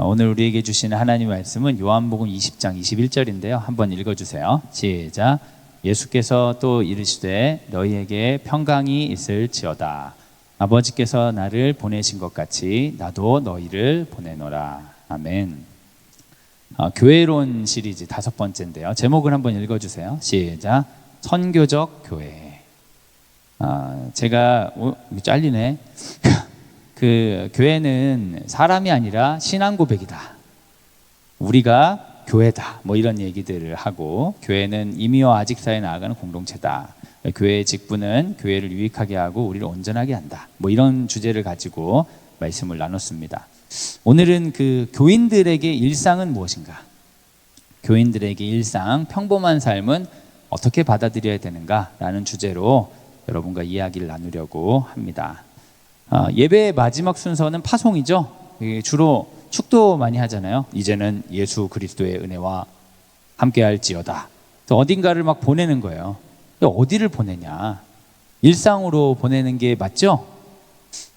오늘 우리에게 주시는 하나님의 말씀은 요한복음 20장 21절인데요. 한번 읽어주세요. 시작. 예수께서 또 이르시되 너희에게 평강이 있을지어다. 아버지께서 나를 보내신 것 같이 나도 너희를 보내노라. 아멘. 교회론 시리즈 5번째인데요. 제목을 한번 읽어주세요. 시작. 선교적 교회. 제가 잘리네. 그 교회는 사람이 아니라 신앙 고백이다. 우리가 교회다. 뭐 이런 얘기들을 하고, 교회는 이미와 아직사에 나아가는 공동체다. 교회의 직분은 교회를 유익하게 하고 우리를 온전하게 한다. 뭐 이런 주제를 가지고 말씀을 나눴습니다. 오늘은 그 교인들에게 일상은 무엇인가? 교인들에게 일상, 평범한 삶은 어떻게 받아들여야 되는가라는 주제로 여러분과 이야기를 나누려고 합니다. 예배의 마지막 순서는 파송이죠. 주로 축도 많이 하잖아요. 이제는 예수 그리스도의 은혜와 함께할지어다. 어딘가를 막 보내는 거예요. 어디를 보내냐? 일상으로 보내는 게 맞죠?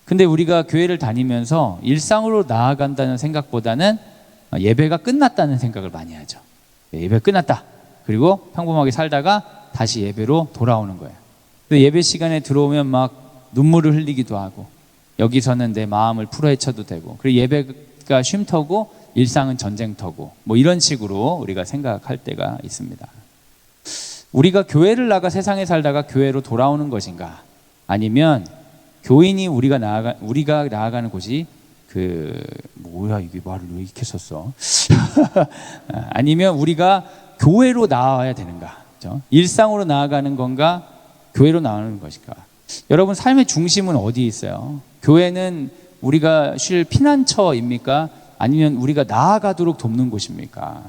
근데 우리가 교회를 다니면서 일상으로 나아간다는 생각보다는 예배가 끝났다는 생각을 많이 하죠. 예배 끝났다. 그리고 평범하게 살다가 다시 예배로 돌아오는 거예요. 예배 시간에 들어오면 막 눈물을 흘리기도 하고, 여기서는 내 마음을 풀어헤쳐도 되고, 그리고 예배가 쉼터고 일상은 전쟁터고, 뭐 이런 식으로 우리가 생각할 때가 있습니다. 우리가 교회를 나가 세상에 살다가 교회로 돌아오는 것인가? 아니면 교인이 우리가 나아가는 곳이 뭐야 이게 말을 왜 이렇게 썼어? 아니면 우리가 교회로 나와야 되는가? 그렇죠? 일상으로 나아가는 건가? 교회로 나오는 것인가? 여러분, 삶의 중심은 어디에 있어요? 교회는 우리가 쉴 피난처입니까? 아니면 우리가 나아가도록 돕는 곳입니까?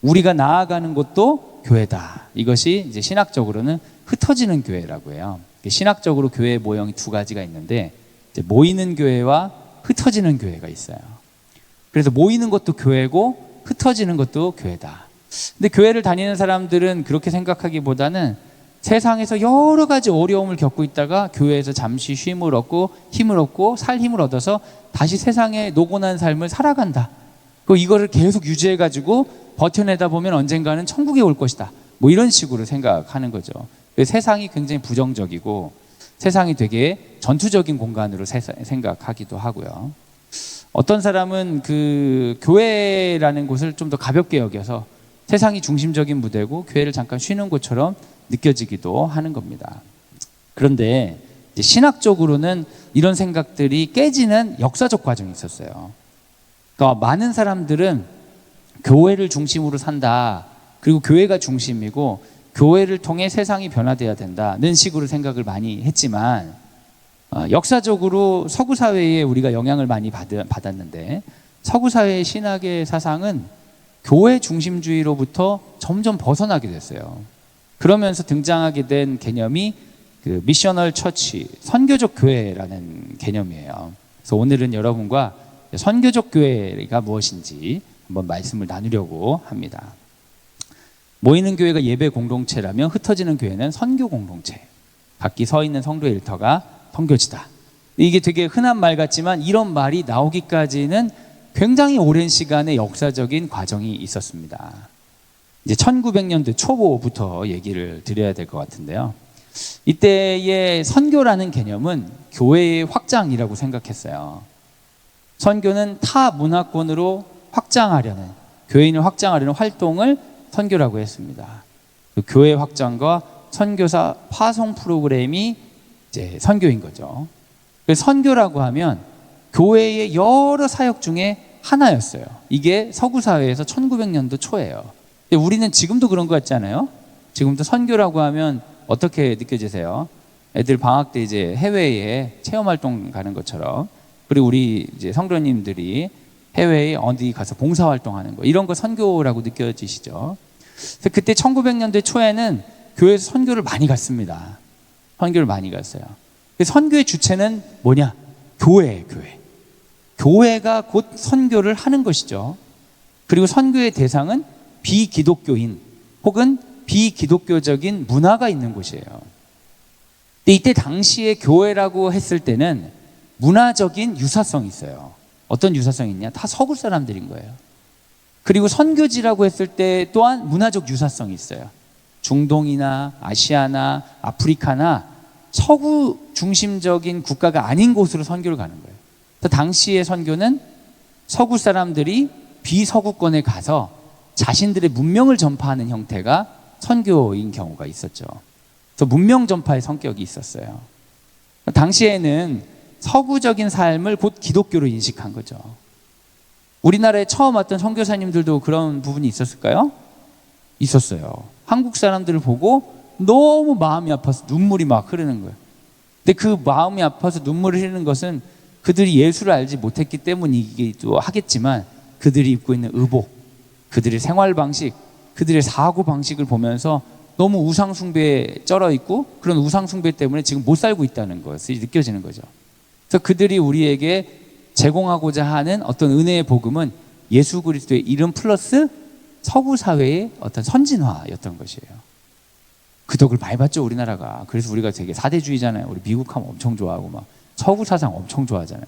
우리가 나아가는 곳도 교회다. 이것이 이제 신학적으로는 흩어지는 교회라고 해요. 신학적으로 교회의 모형이 2가지가 있는데, 이제 모이는 교회와 흩어지는 교회가 있어요. 그래서 모이는 것도 교회고 흩어지는 것도 교회다. 근데 교회를 다니는 사람들은 그렇게 생각하기보다는 세상에서 여러 가지 어려움을 겪고 있다가 교회에서 잠시 쉼을 얻고 힘을 얻고 살 힘을 얻어서 다시 세상에 노곤한 삶을 살아간다. 이거를 계속 유지해가지고 버텨내다 보면 언젠가는 천국에 올 것이다. 뭐 이런 식으로 생각하는 거죠. 세상이 굉장히 부정적이고 세상이 되게 전투적인 공간으로 생각하기도 하고요. 어떤 사람은 그 교회라는 곳을 좀 더 가볍게 여겨서 세상이 중심적인 무대고 교회를 잠깐 쉬는 곳처럼 느껴지기도 하는 겁니다. 그런데 이제 신학적으로는 이런 생각들이 깨지는 역사적 과정이 있었어요. 그러니까 많은 사람들은 교회를 중심으로 산다. 그리고 교회가 중심이고 교회를 통해 세상이 변화돼야 된다는 식으로 생각을 많이 했지만, 역사적으로 서구 사회에 우리가 영향을 많이 받았는데, 서구 사회의 신학의 사상은 교회 중심주의로부터 점점 벗어나게 됐어요. 그러면서 등장하게 된 개념이 그 미셔널 처치, 선교적 교회라는 개념이에요. 그래서 오늘은 여러분과 선교적 교회가 무엇인지 한번 말씀을 나누려고 합니다. 모이는 교회가 예배 공동체라면 흩어지는 교회는 선교 공동체. 각기 서 있는 성도의 일터가 선교지다. 이게 되게 흔한 말 같지만 이런 말이 나오기까지는 굉장히 오랜 시간의 역사적인 과정이 있었습니다. 이제 1900년대 초부터 얘기를 드려야 될 것 같은데요. 이때의 선교라는 개념은 교회의 확장이라고 생각했어요. 선교는 타 문화권으로 확장하려는, 교인을 확장하려는 활동을 선교라고 했습니다. 그 교회 확장과 선교사 파송 프로그램이 이제 선교인 거죠. 그래서 선교라고 하면 교회의 여러 사역 중에 하나였어요. 이게 서구 사회에서 1900년도 초예요. 우리는 지금도 그런 것 같지 않아요? 지금도 선교라고 하면 어떻게 느껴지세요? 애들 방학 때 이제 해외에 체험활동 가는 것처럼, 그리고 우리 이제 성도님들이 해외에 어디 가서 봉사활동하는 거, 이런 거 선교라고 느껴지시죠? 그래서 그때 1900년대 초에는 교회에서 선교를 많이 갔습니다. 선교를 많이 갔어요. 선교의 주체는 뭐냐? 교회예요, 교회. 교회가 곧 선교를 하는 것이죠. 그리고 선교의 대상은 비기독교인 혹은 비기독교적인 문화가 있는 곳이에요. 근데 이때 당시에 교회라고 했을 때는 문화적인 유사성이 있어요. 어떤 유사성이 있냐? 다 서구 사람들인 거예요. 그리고 선교지라고 했을 때 또한 문화적 유사성이 있어요. 중동이나 아시아나 아프리카나 서구 중심적인 국가가 아닌 곳으로 선교를 가는 거예요. 그래서 당시의 선교는 서구 사람들이 비서구권에 가서 자신들의 문명을 전파하는 형태가 선교인 경우가 있었죠. 그래서 문명 전파의 성격이 있었어요. 당시에는 서구적인 삶을 곧 기독교로 인식한 거죠. 우리나라에 처음 왔던 선교사님들도 그런 부분이 있었을까요? 있었어요. 한국 사람들을 보고 너무 마음이 아파서 눈물이 막 흐르는 거예요. 근데 그 마음이 아파서 눈물을 흐르는 것은 그들이 예수를 알지 못했기 때문이기도 하겠지만 그들이 입고 있는 의복, 그들의 생활 방식, 그들의 사고 방식을 보면서 너무 우상 숭배에 쩔어 있고 그런 우상 숭배 때문에 지금 못 살고 있다는 것이 느껴지는 거죠. 그래서 그들이 우리에게 제공하고자 하는 어떤 은혜의 복음은 예수 그리스도의 이름 플러스 서구 사회의 어떤 선진화였던 것이에요. 그 덕을 많이 봤죠, 우리나라가. 그래서 우리가 되게 사대주의잖아요. 우리 미국 하면 엄청 좋아하고 막 서구 사상 엄청 좋아하잖아요.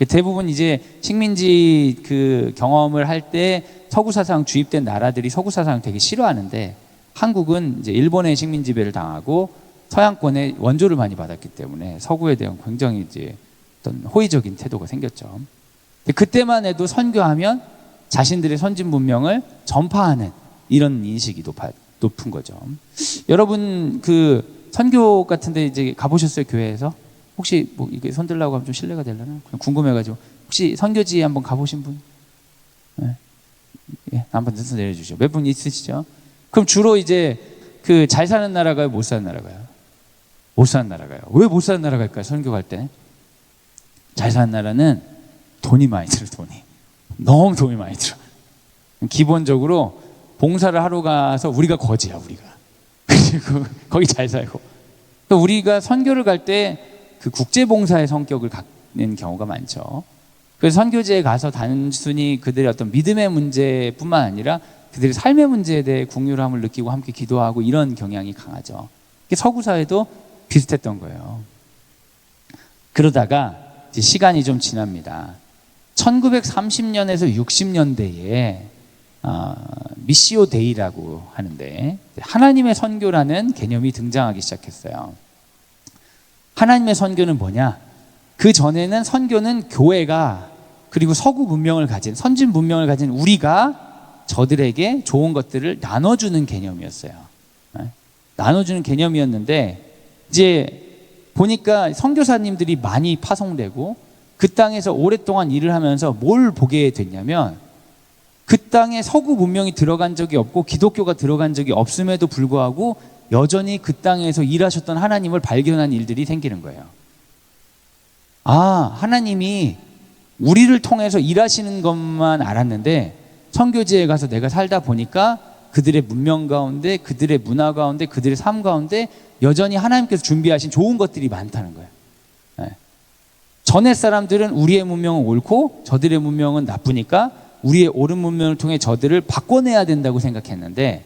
대부분 이제 식민지 그 경험을 할 때 서구 사상 주입된 나라들이 서구 사상 되게 싫어하는데 한국은 이제 일본의 식민 지배를 당하고 서양권의 원조를 많이 받았기 때문에 서구에 대한 굉장히 이제 어떤 호의적인 태도가 생겼죠. 그때만 해도 선교하면 자신들의 선진 문명을 전파하는 이런 인식이 높은 거죠. 여러분 그 선교 같은데 이제 가보셨어요, 교회에서? 혹시 뭐 이게 손 들라고 하면 좀 실례가 되려나? 그냥 궁금해가지고 혹시 선교지에 한번 가보신 분? 네. 예, 한번 손 내려주시죠. 몇 분 있으시죠? 그럼 주로 이제 그 잘 사는 나라가요, 못 사는 나라가요? 못 사는 나라가요. 왜 못 사는 나라갈까요? 선교 갈 때? 잘 사는 나라는 돈이 많이 들어, 돈이. 너무 돈이 많이 들어. 기본적으로 봉사를 하러 가서 우리가 거지야, 우리가. 그리고 거기 잘 살고. 또 우리가 선교를 갈 때 그 국제봉사의 성격을 갖는 경우가 많죠. 그래서 선교지에 가서 단순히 그들의 어떤 믿음의 문제뿐만 아니라 그들의 삶의 문제에 대해 국률함을 느끼고 함께 기도하고 이런 경향이 강하죠. 서구 사회도 비슷했던 거예요. 그러다가 이제 시간이 좀 지납니다. 1930년에서 60년대에 미시오 데이라고 하는데 하나님의 선교라는 개념이 등장하기 시작했어요. 하나님의 선교는 뭐냐? 그 전에는 선교는 교회가 그리고 서구 문명을 가진 선진 문명을 가진 우리가 저들에게 좋은 것들을 나눠주는 개념이었어요. 나눠주는 개념이었는데 이제 보니까 선교사님들이 많이 파송되고 그 땅에서 오랫동안 일을 하면서 뭘 보게 됐냐면 그 땅에 서구 문명이 들어간 적이 없고 기독교가 들어간 적이 없음에도 불구하고 여전히 그 땅에서 일하셨던 하나님을 발견한 일들이 생기는 거예요. 아, 하나님이 우리를 통해서 일하시는 것만 알았는데 선교지에 가서 내가 살다 보니까 그들의 문명 가운데, 그들의 문화 가운데, 그들의 삶 가운데 여전히 하나님께서 준비하신 좋은 것들이 많다는 거예요. 네. 전에 사람들은 우리의 문명은 옳고 저들의 문명은 나쁘니까 우리의 옳은 문명을 통해 저들을 바꿔내야 된다고 생각했는데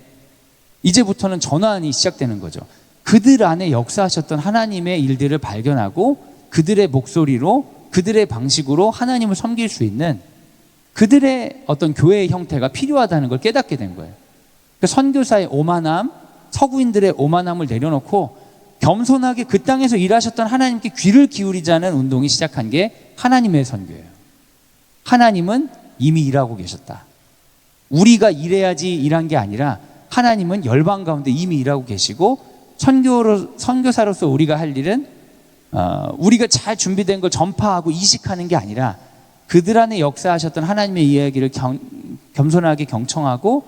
이제부터는 전환이 시작되는 거죠. 그들 안에 역사하셨던 하나님의 일들을 발견하고 그들의 목소리로 그들의 방식으로 하나님을 섬길 수 있는 그들의 어떤 교회의 형태가 필요하다는 걸 깨닫게 된 거예요. 그러니까 선교사의 오만함, 서구인들의 오만함을 내려놓고 겸손하게 그 땅에서 일하셨던 하나님께 귀를 기울이자는 운동이 시작한 게 하나님의 선교예요. 하나님은 이미 일하고 계셨다. 우리가 일해야지 일한 게 아니라 하나님은 열방 가운데 이미 일하고 계시고 선교사로서 우리가 할 일은 우리가 잘 준비된 걸 전파하고 이식하는 게 아니라 그들 안에 역사하셨던 하나님의 이야기를 겸손하게 경청하고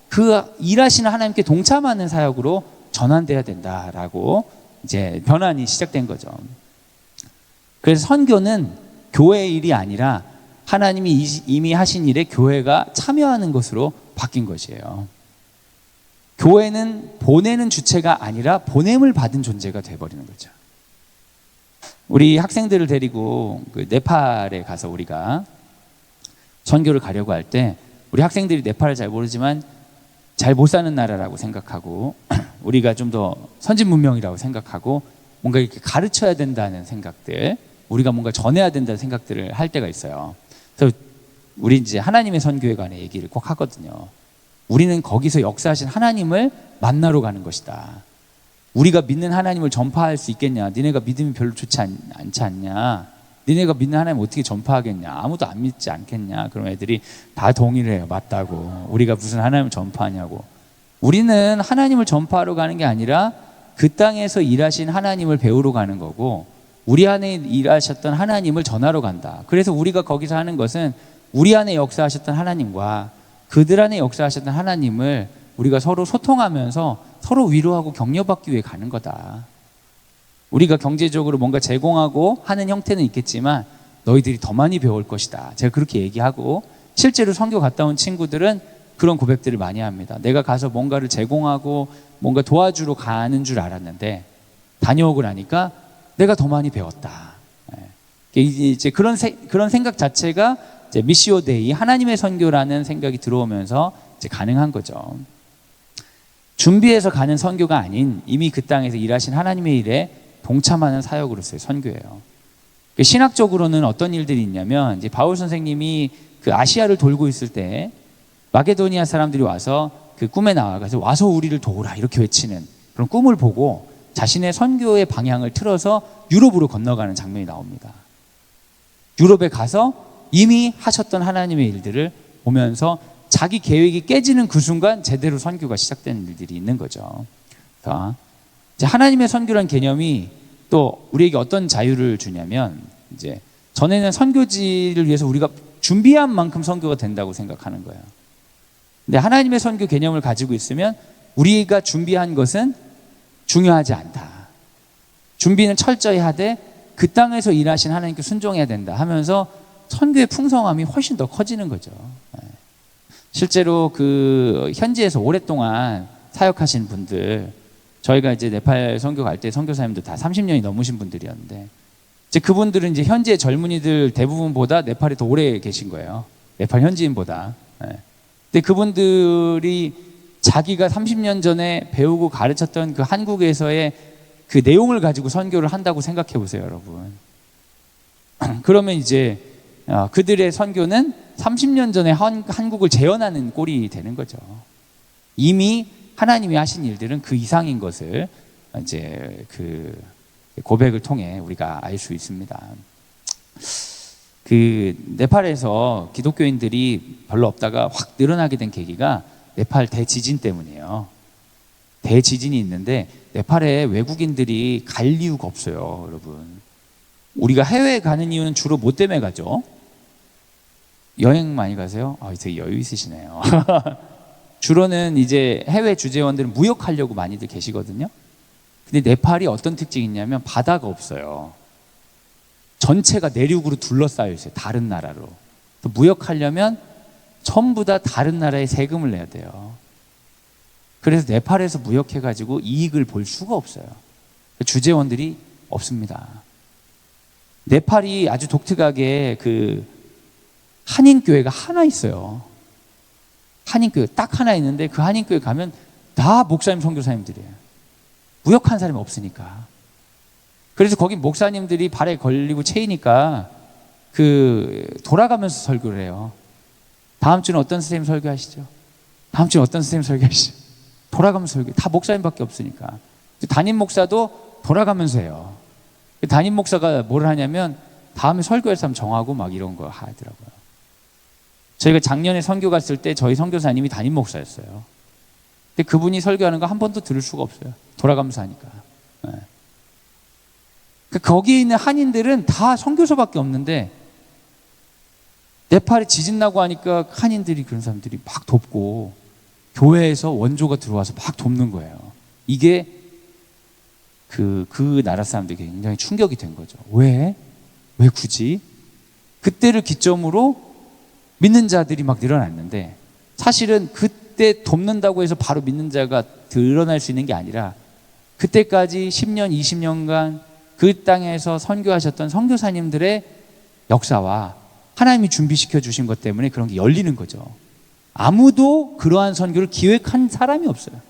그 일하시는 하나님께 동참하는 사역으로 전환돼야 된다라고 이제 변환이 시작된 거죠. 그래서 선교는 교회의 일이 아니라 하나님이 이미 하신 일에 교회가 참여하는 것으로 바뀐 것이에요. 교회는 보내는 주체가 아니라 보냄을 받은 존재가 돼버리는 거죠. 우리 학생들을 데리고 그 네팔에 가서 우리가 선교를 가려고 할 때 우리 학생들이 네팔을 잘 모르지만 잘 못 사는 나라라고 생각하고 우리가 좀 더 선진 문명이라고 생각하고 뭔가 이렇게 가르쳐야 된다는 생각들, 우리가 뭔가 전해야 된다는 생각들을 할 때가 있어요. 그래서 우리 이제 하나님의 선교에 관해 얘기를 꼭 하거든요. 우리는 거기서 역사하신 하나님을 만나러 가는 것이다. 우리가 믿는 하나님을 전파할 수 있겠냐? 니네가 믿음이 별로 좋지 않지 않냐? 니네가 믿는 하나님 어떻게 전파하겠냐? 아무도 안 믿지 않겠냐? 그럼 애들이 다 동의를 해요. 맞다고. 우리가 무슨 하나님을 전파하냐고. 우리는 하나님을 전파하러 가는 게 아니라 그 땅에서 일하신 하나님을 배우러 가는 거고, 우리 안에 일하셨던 하나님을 전하러 간다. 그래서 우리가 거기서 하는 것은 우리 안에 역사하셨던 하나님과 그들 안에 역사하셨던 하나님을 우리가 서로 소통하면서 서로 위로하고 격려받기 위해 가는 거다. 우리가 경제적으로 뭔가 제공하고 하는 형태는 있겠지만 너희들이 더 많이 배울 것이다. 제가 그렇게 얘기하고, 실제로 선교 갔다 온 친구들은 그런 고백들을 많이 합니다. 내가 가서 뭔가를 제공하고 뭔가 도와주러 가는 줄 알았는데 다녀오고 나니까 내가 더 많이 배웠다. 이제 그런 생각 자체가 이제 미시오 데이, 하나님의 선교라는 생각이 들어오면서 이제 가능한 거죠. 준비해서 가는 선교가 아닌 이미 그 땅에서 일하신 하나님의 일에 동참하는 사역으로서의 선교예요. 신학적으로는 어떤 일들이 있냐면, 이제 바울 선생님이 그 아시아를 돌고 있을 때 마게도니아 사람들이 와서 그 꿈에 나와가지고 와서 우리를 도우라 이렇게 외치는 그런 꿈을 보고 자신의 선교의 방향을 틀어서 유럽으로 건너가는 장면이 나옵니다. 유럽에 가서 이미 하셨던 하나님의 일들을 보면서 자기 계획이 깨지는 그 순간 제대로 선교가 시작되는 일들이 있는 거죠. 이제 하나님의 선교란 개념이 또 우리에게 어떤 자유를 주냐면, 이제 전에는 선교지를 위해서 우리가 준비한 만큼 선교가 된다고 생각하는 거예요. 근데 하나님의 선교 개념을 가지고 있으면 우리가 준비한 것은 중요하지 않다. 준비는 철저히 하되 그 땅에서 일하신 하나님께 순종해야 된다 하면서 선교의 풍성함이 훨씬 더 커지는 거죠. 실제로 그 현지에서 오랫동안 사역하신 분들, 저희가 이제 네팔 선교 갈 때 선교사님들 다 30년이 넘으신 분들이었는데, 이제 그분들은 이제 현지의 젊은이들 대부분보다 네팔에 더 오래 계신 거예요. 네팔 현지인보다. 근데 그분들이 자기가 30년 전에 배우고 가르쳤던 그 한국에서의 그 내용을 가지고 선교를 한다고 생각해 보세요, 여러분. 그러면 이제 그들의 선교는 30년 전에 한국을 재현하는 꼴이 되는 거죠. 이미 하나님이 하신 일들은 그 이상인 것을 이제 그 고백을 통해 우리가 알 수 있습니다. 그 네팔에서 기독교인들이 별로 없다가 확 늘어나게 된 계기가 네팔 대지진 때문이에요. 대지진이 있는데 네팔에 외국인들이 갈 이유가 없어요, 여러분. 우리가 해외에 가는 이유는 주로 뭐 때문에 가죠? 여행 많이 가세요? 되게 여유 있으시네요. 주로는 이제 해외 주재원들은 무역하려고 많이들 계시거든요. 근데 네팔이 어떤 특징이 있냐면 바다가 없어요. 전체가 내륙으로 둘러싸여 있어요. 다른 나라로. 무역하려면 전부 다 다른 나라에 세금을 내야 돼요. 그래서 네팔에서 무역해가지고 이익을 볼 수가 없어요. 주재원들이 없습니다. 네팔이 아주 독특하게 그 한인교회가 하나 있어요. 한인교회 딱 하나 있는데 그 한인교회 가면 다 목사님, 선교사님들이에요. 무역한 사람이 없으니까. 그래서 거기 목사님들이 발에 걸리고 채이니까 그 돌아가면서 설교를 해요. 다음 주는 어떤 선생님 설교하시죠? 다음 주는 어떤 선생님 설교하시죠? 돌아가면서 설교. 다 목사님밖에 없으니까. 담임 목사도 돌아가면서 해요. 담임 목사가 뭘 하냐면 다음에 설교할 사람 정하고 막 이런 거 하더라고요. 저희가 작년에 선교 갔을 때 저희 선교사님이 담임 목사였어요. 근데 그분이 설교하는 거 한 번도 들을 수가 없어요. 돌아가면서 하니까. 네. 거기에 있는 한인들은 다 선교사밖에 없는데 네팔에 지진 나고 하니까 한인들이, 그런 사람들이 막 돕고 교회에서 원조가 들어와서 막 돕는 거예요. 이게 그 나라 사람들에게 굉장히 충격이 된 거죠. 왜 굳이? 그때를 기점으로 믿는 자들이 막 늘어났는데, 사실은 그때 돕는다고 해서 바로 믿는 자가 드러날 수 있는 게 아니라 그때까지 10년, 20년간 그 땅에서 선교하셨던 선교사님들의 역사와 하나님이 준비시켜 주신 것 때문에 그런 게 열리는 거죠. 아무도 그러한 선교를 기획한 사람이 없어요.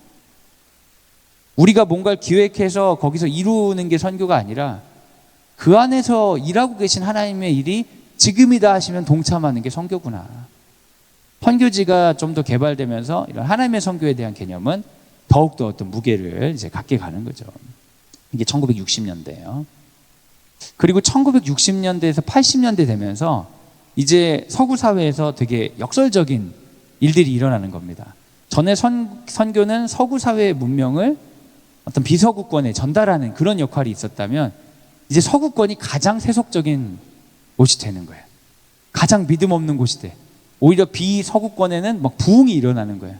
우리가 뭔가를 기획해서 거기서 이루는 게 선교가 아니라 그 안에서 일하고 계신 하나님의 일이 지금이다 하시면 동참하는 게 선교구나. 선교지가 좀 더 개발되면서 이런 하나님의 선교에 대한 개념은 더욱더 어떤 무게를 이제 갖게 가는 거죠. 이게 1960년대예요. 그리고 1960년대에서 80년대 되면서 이제 서구 사회에서 되게 역설적인 일들이 일어나는 겁니다. 전에 선교는 서구 사회의 문명을 어떤 비서구권에 전달하는 그런 역할이 있었다면 이제 서구권이 가장 세속적인 곳이 되는 거예요. 가장 믿음 없는 곳이 돼. 오히려 비서구권에는 막 부흥이 일어나는 거예요.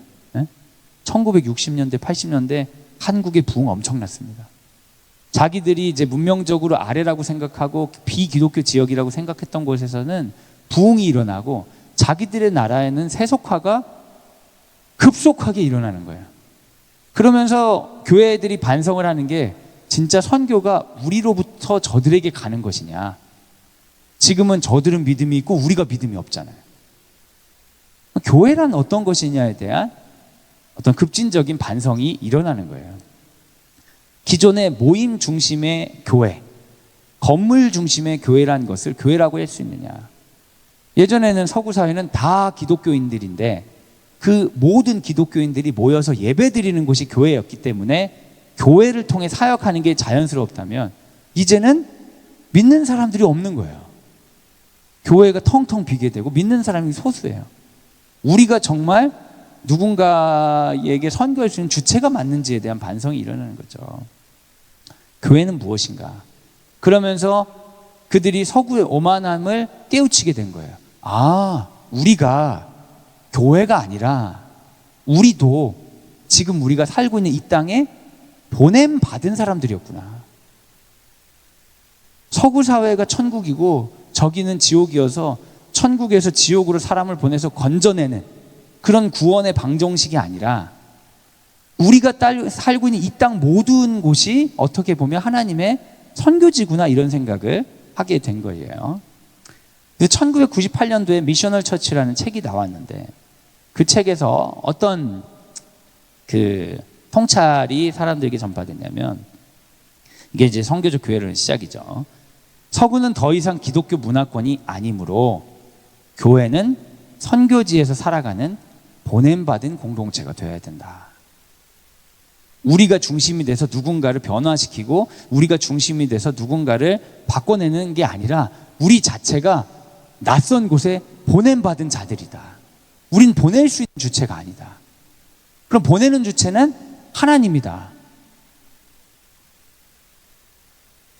1960년대, 80년대 한국의 부흥 엄청났습니다. 자기들이 이제 문명적으로 아래라고 생각하고 비기독교 지역이라고 생각했던 곳에서는 부흥이 일어나고 자기들의 나라에는 세속화가 급속하게 일어나는 거예요. 그러면서 교회들이 반성을 하는 게 진짜 선교가 우리로부터 저들에게 가는 것이냐. 지금은 저들은 믿음이 있고 우리가 믿음이 없잖아요. 교회란 어떤 것이냐에 대한 어떤 급진적인 반성이 일어나는 거예요. 기존의 모임 중심의 교회, 건물 중심의 교회란 것을 교회라고 할 수 있느냐. 예전에는 서구 사회는 다 기독교인들인데 그 모든 기독교인들이 모여서 예배 드리는 곳이 교회였기 때문에 교회를 통해 사역하는 게 자연스럽다면 이제는 믿는 사람들이 없는 거예요. 교회가 텅텅 비게 되고 믿는 사람이 소수예요. 우리가 정말 누군가에게 선교할 수 있는 주체가 맞는지에 대한 반성이 일어나는 거죠. 교회는 무엇인가? 그러면서 그들이 서구의 오만함을 깨우치게 된 거예요. 아, 우리가 교회가 아니라 우리도 지금 우리가 살고 있는 이 땅에 보냄받은 사람들이었구나. 서구 사회가 천국이고 저기는 지옥이어서 천국에서 지옥으로 사람을 보내서 건져내는 그런 구원의 방정식이 아니라 우리가 살고 있는 이 땅 모든 곳이 어떻게 보면 하나님의 선교지구나, 이런 생각을 하게 된 거예요. 1998년도에 미셔널 처치라는 책이 나왔는데 그 책에서 어떤 그 통찰이 사람들에게 전파됐냐면 이게 이제 선교적 교회를 시작이죠. 서구는 더 이상 기독교 문화권이 아니므로 교회는 선교지에서 살아가는 보냄받은 공동체가 되어야 된다. 우리가 중심이 돼서 누군가를 변화시키고 우리가 중심이 돼서 누군가를 바꿔내는 게 아니라 우리 자체가 낯선 곳에 보냄받은 자들이다. 우린 보낼 수 있는 주체가 아니다. 그럼 보내는 주체는 하나님이다.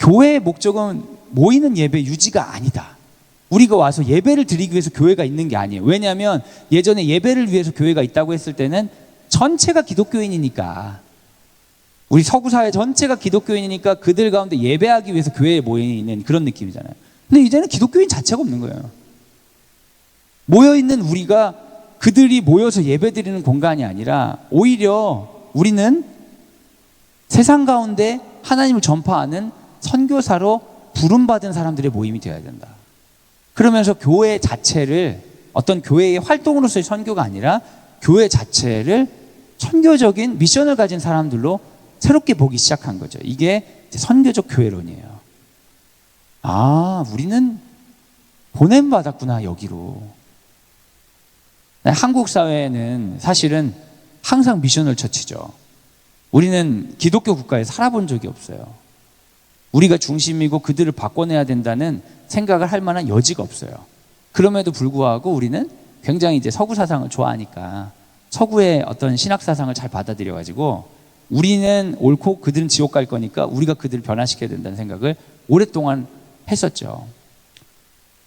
교회의 목적은 모이는 예배 유지가 아니다. 우리가 와서 예배를 드리기 위해서 교회가 있는 게 아니에요. 왜냐하면 예전에 예배를 위해서 교회가 있다고 했을 때는 전체가 기독교인이니까, 우리 서구사회 전체가 기독교인이니까 그들 가운데 예배하기 위해서 교회에 모여있는 그런 느낌이잖아요. 근데 이제는 기독교인 자체가 없는 거예요. 모여있는 우리가 그들이 모여서 예배드리는 공간이 아니라 오히려 우리는 세상 가운데 하나님을 전파하는 선교사로 부름받은 사람들의 모임이 되어야 된다. 그러면서 교회 자체를 어떤 교회의 활동으로서의 선교가 아니라 교회 자체를 선교적인 미션을 가진 사람들로 새롭게 보기 시작한 거죠. 이게 선교적 교회론이에요. 아, 우리는 보냄받았구나, 여기로. 한국 사회는 사실은 항상 미셔널 처치죠. 우리는 기독교 국가에 살아본 적이 없어요. 우리가 중심이고 그들을 바꿔내야 된다는 생각을 할 만한 여지가 없어요. 그럼에도 불구하고 우리는 굉장히 이제 서구 사상을 좋아하니까 서구의 어떤 신학 사상을 잘 받아들여가지고 우리는 옳고 그들은 지옥 갈 거니까 우리가 그들을 변화시켜야 된다는 생각을 오랫동안 했었죠.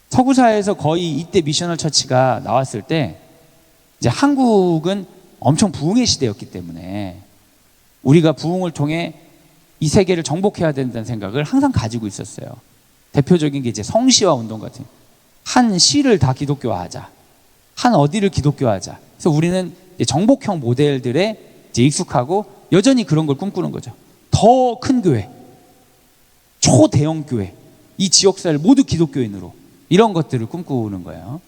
서구 사회에서 거의 이때 미셔널 처치가 나왔을 때 이제 한국은 엄청 부흥의 시대였기 때문에 우리가 부흥을 통해 이 세계를 정복해야 된다는 생각을 항상 가지고 있었어요. 대표적인 게 이제 성시화 운동 같은, 한 시를 다 기독교화하자, 한 어디를 기독교화하자. 그래서 우리는 이제 정복형 모델들에 이제 익숙하고 여전히 그런 걸 꿈꾸는 거죠. 더 큰 교회, 초대형 교회, 이 지역사회를 모두 기독교인으로, 이런 것들을 꿈꾸는 거예요.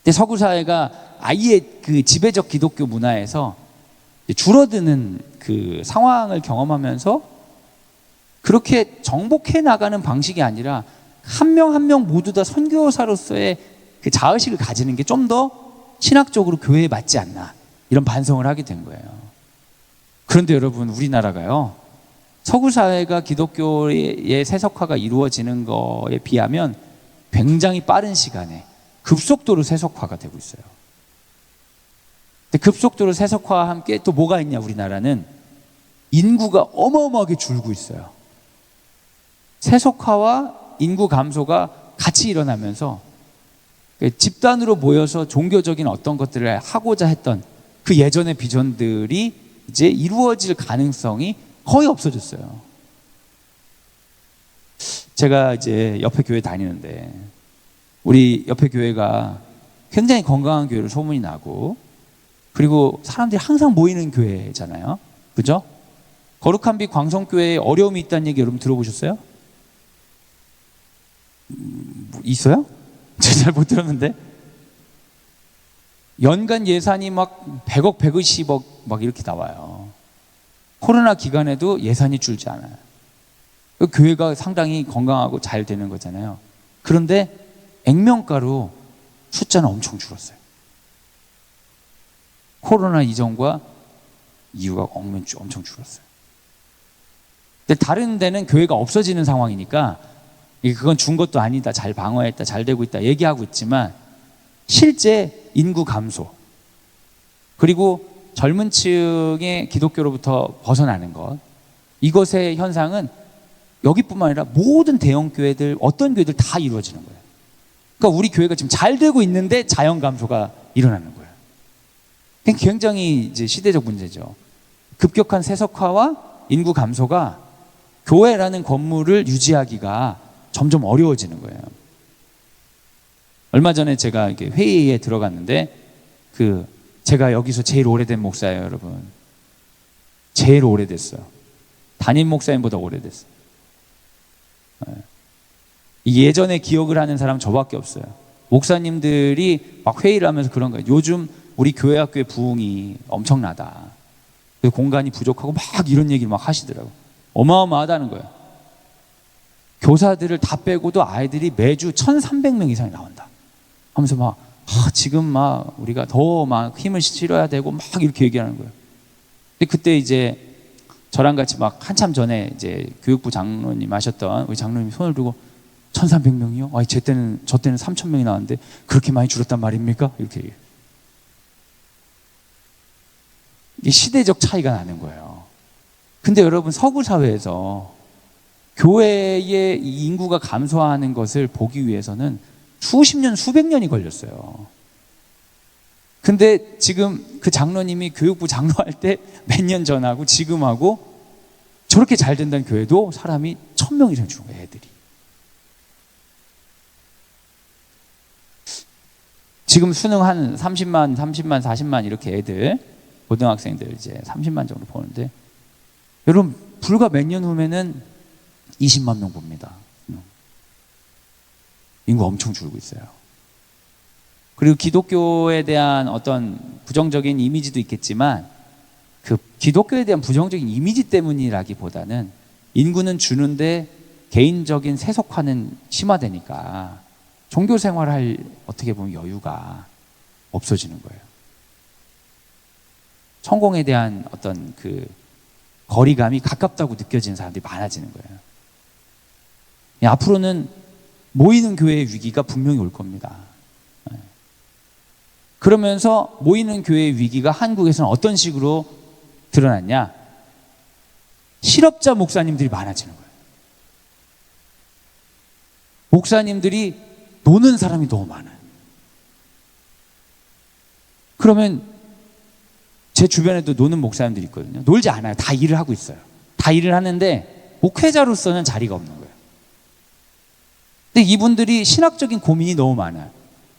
근데 서구 사회가 아예 그 지배적 기독교 문화에서 줄어드는 그 상황을 경험하면서 그렇게 정복해 나가는 방식이 아니라 한 명 한 명 모두 다 선교사로서의 그 자의식을 가지는 게 좀 더 신학적으로 교회에 맞지 않나, 이런 반성을 하게 된 거예요. 그런데 여러분, 우리나라가요, 서구 사회가 기독교의 세속화가 이루어지는 거에 비하면 굉장히 빠른 시간에 급속도로 세속화가 되고 있어요. 근데 급속도로 세속화와 함께 또 뭐가 있냐, 우리나라는 인구가 어마어마하게 줄고 있어요. 세속화와 인구 감소가 같이 일어나면서 집단으로 모여서 종교적인 어떤 것들을 하고자 했던 그 예전의 비전들이 이제 이루어질 가능성이 거의 없어졌어요. 제가 이제 옆에 교회 다니는데, 우리 옆에 교회가 굉장히 건강한 교회로 소문이 나고, 그리고 사람들이 항상 모이는 교회잖아요. 그죠? 거룩한 빛 광성교회에 어려움이 있다는 얘기 여러분 들어보셨어요? 있어요? 제가 잘 못 들었는데. 연간 예산이 막 100억, 120억 막 이렇게 나와요. 코로나 기간에도 예산이 줄지 않아요. 교회가 상당히 건강하고 잘 되는 거잖아요. 그런데 액면가로 숫자는 엄청 줄었어요. 코로나 이전과 이후가 엄청 줄었어요. 근데 다른 데는 교회가 없어지는 상황이니까 그건 준 것도 아니다, 잘 방어했다, 잘 되고 있다 얘기하고 있지만, 실제 인구 감소, 그리고 젊은 층의 기독교로부터 벗어나는 것, 이것의 현상은 여기뿐만 아니라 모든 대형 교회들, 어떤 교회들 다 이루어지는 거예요. 그러니까 우리 교회가 지금 잘 되고 있는데 자연 감소가 일어나는 거예요. 굉장히 이제 시대적 문제죠. 급격한 세속화와 인구 감소가 교회라는 건물을 유지하기가 점점 어려워지는 거예요. 얼마 전에 제가 이렇게 회의에 들어갔는데, 제가 여기서 제일 오래된 목사예요, 여러분. 제일 오래됐어요. 담임 목사님보다 오래됐어요. 예전에 기억을 하는 사람은 저밖에 없어요. 목사님들이 막 회의를 하면서 그런 거예요. 요즘 우리 교회 학교의 부흥이 엄청나다. 공간이 부족하고 막 이런 얘기를 막 하시더라고요. 어마어마하다는 거예요. 교사들을 다 빼고도 아이들이 매주 1,300명 이상이 나온다 하면서 막 지금 막 우리가 더 막 힘을 실어야 되고 막 이렇게 얘기하는 거예요. 근데 그때 이제 저랑 같이 막 한참 전에 이제 교육부 장로님 하셨던 우리 장로님이 손을 들고 1,300명이요? 아니 저 때는 3,000명이 나왔는데 그렇게 많이 줄었단 말입니까? 이렇게 얘기해요. 이게 시대적 차이가 나는 거예요. 근데 여러분, 서구 사회에서 교회의 인구가 감소하는 것을 보기 위해서는 수십 년, 수백 년이 걸렸어요. 근데 지금 그 장로님이 교육부 장로할 때 몇 년 전하고 지금하고 저렇게 잘 된다는 교회도 사람이 1,000명 이상 주는 거예요, 애들이. 지금 수능 한 30만, 40만 이렇게 애들, 고등학생들 이제 30만 정도 보는데, 여러분, 불과 몇 년 후면은 20만 명 봅니다. 인구 엄청 줄고 있어요. 그리고 기독교에 대한 어떤 부정적인 이미지도 있겠지만, 그 기독교에 대한 부정적인 이미지 때문이라기보다는 인구는 주는데 개인적인 세속화는 심화되니까 종교 생활을 할 어떻게 보면 여유가 없어지는 거예요. 성공에 대한 어떤 그 거리감이 가깝다고 느껴지는 사람들이 많아지는 거예요. 앞으로는 모이는 교회의 위기가 분명히 올 겁니다. 그러면서 모이는 교회의 위기가 한국에서는 어떤 식으로 드러났냐? 실업자 목사님들이 많아지는 거예요. 목사님들이 노는 사람이 너무 많아요. 그러면 제 주변에도 노는 목사님들이 있거든요. 놀지 않아요. 다 일을 하고 있어요. 다 일을 하는데 목회자로서는 자리가 없는 거예요. 근데 이분들이 신학적인 고민이 너무 많아요.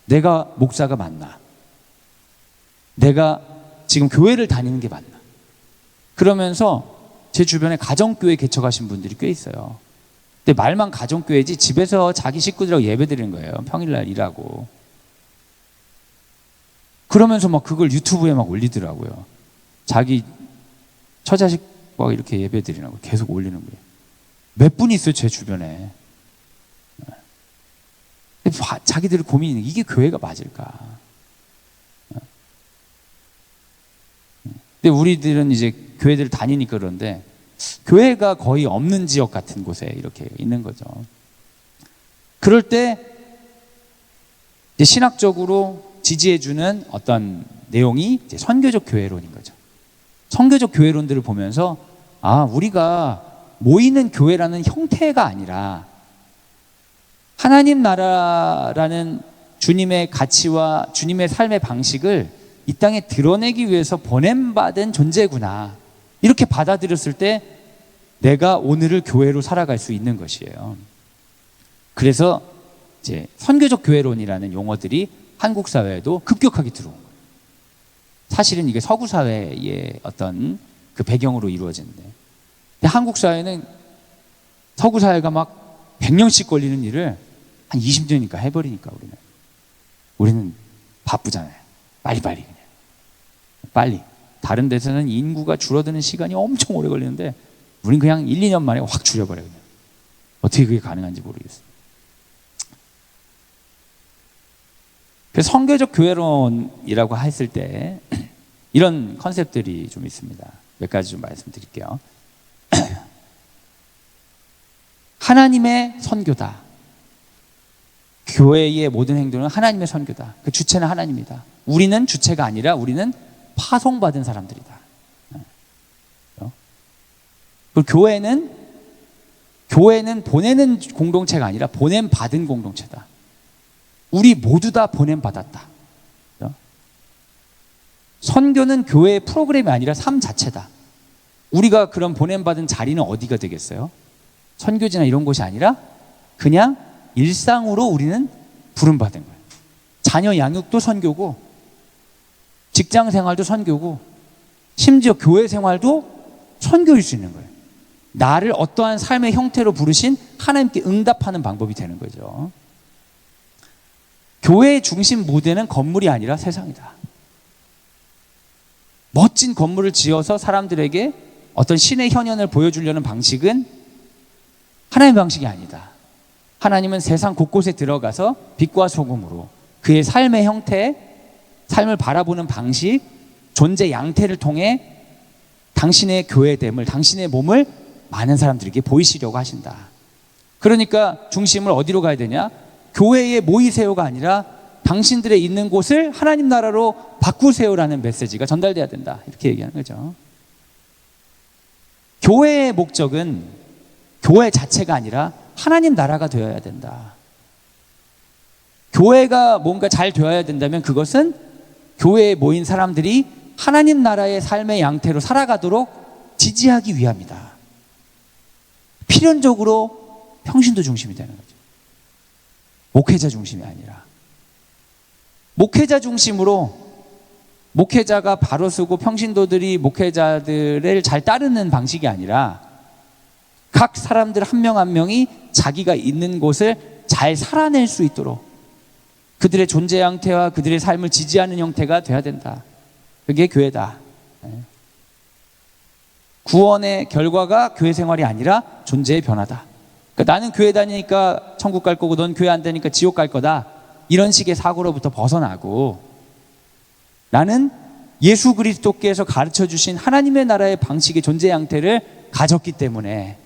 내가 목사가 맞나? 내가 지금 교회를 다니는 게 맞나? 그러면서 제 주변에 가정교회 개척하신 분들이 꽤 있어요. 근데 말만 가정교회지 집에서 자기 식구들하고 예배 드리는 거예요. 평일날 일하고. 그러면서 막 그걸 유튜브에 막 올리더라고요. 자기 처자식과 이렇게 예배 드리는 거 계속 올리는 거예요. 몇 분이 있어요, 제 주변에. 자기들 고민이 이게 교회가 맞을까? 근데 우리들은 이제 교회들을 다니니까 그런데 교회가 거의 없는 지역 같은 곳에 이렇게 있는 거죠. 그럴 때 이제 신학적으로 지지해주는 어떤 내용이 이제 선교적 교회론인 거죠. 선교적 교회론들을 보면서 우리가 모이는 교회라는 형태가 아니라 하나님 나라라는 주님의 가치와 주님의 삶의 방식을 이 땅에 드러내기 위해서 보냄받은 존재구나, 이렇게 받아들였을 때 내가 오늘을 교회로 살아갈 수 있는 것이에요. 그래서 이제 선교적 교회론이라는 용어들이 한국 사회에도 급격하게 들어온 거예요. 사실은 이게 서구 사회의 어떤 그 배경으로 이루어지는데, 근데 한국 사회는 서구 사회가 막 100년씩 걸리는 일을 한 20년이니까 해버리니까 우리는 바쁘잖아요. 빨리빨리 그냥 빨리. 다른 데서는 인구가 줄어드는 시간이 엄청 오래 걸리는데 우린 그냥 1, 2년 만에 확 줄여버려요. 그냥. 어떻게 그게 가능한지 모르겠어요. 그래서 선교적 교회론이라고 했을 때 이런 컨셉들이 좀 있습니다. 몇 가지 좀 말씀드릴게요. 하나님의 선교다. 교회의 모든 행동은 하나님의 선교다. 그 주체는 하나님이다. 우리는 주체가 아니라 우리는 파송받은 사람들이다. 그리고 교회는 보내는 공동체가 아니라 보냄받은 공동체다. 우리 모두 다 보냄받았다. 선교는 교회의 프로그램이 아니라 삶 자체다. 우리가 그런 보냄받은 자리는 어디가 되겠어요? 선교지나 이런 곳이 아니라 그냥 일상으로 우리는 부름받은 거예요. 자녀 양육도 선교고, 직장 생활도 선교고, 심지어 교회 생활도 선교일 수 있는 거예요. 나를 어떠한 삶의 형태로 부르신 하나님께 응답하는 방법이 되는 거죠. 교회의 중심 무대는 건물이 아니라 세상이다. 멋진 건물을 지어서 사람들에게 어떤 신의 현현을 보여주려는 방식은 하나님의 방식이 아니다. 하나님은 세상 곳곳에 들어가서 빛과 소금으로 그의 삶의 형태, 삶을 바라보는 방식, 존재 양태를 통해 당신의 교회됨을, 당신의 몸을 많은 사람들에게 보이시려고 하신다. 그러니까 중심을 어디로 가야 되냐? 교회에 모이세요가 아니라 당신들의 있는 곳을 하나님 나라로 바꾸세요라는 메시지가 전달돼야 된다. 이렇게 얘기하는 거죠. 교회의 목적은 교회 자체가 아니라 하나님 나라가 되어야 된다. 교회가 뭔가 잘 되어야 된다면 그것은 교회에 모인 사람들이 하나님 나라의 삶의 양태로 살아가도록 지지하기 위함이다. 필연적으로 평신도 중심이 되는 거죠. 목회자 중심이 아니라. 목회자 중심으로 목회자가 바로 서고 평신도들이 목회자들을 잘 따르는 방식이 아니라 각 사람들 한 명 한 명이 자기가 있는 곳을 잘 살아낼 수 있도록 그들의 존재 형태와 그들의 삶을 지지하는 형태가 돼야 된다. 그게 교회다. 구원의 결과가 교회 생활이 아니라 존재의 변화다. 그러니까 나는 교회 다니니까 천국 갈 거고 넌 교회 안 다니니까 지옥 갈 거다. 이런 식의 사고로부터 벗어나고 나는 예수 그리스도께서 가르쳐 주신 하나님의 나라의 방식의 존재 양태를 가졌기 때문에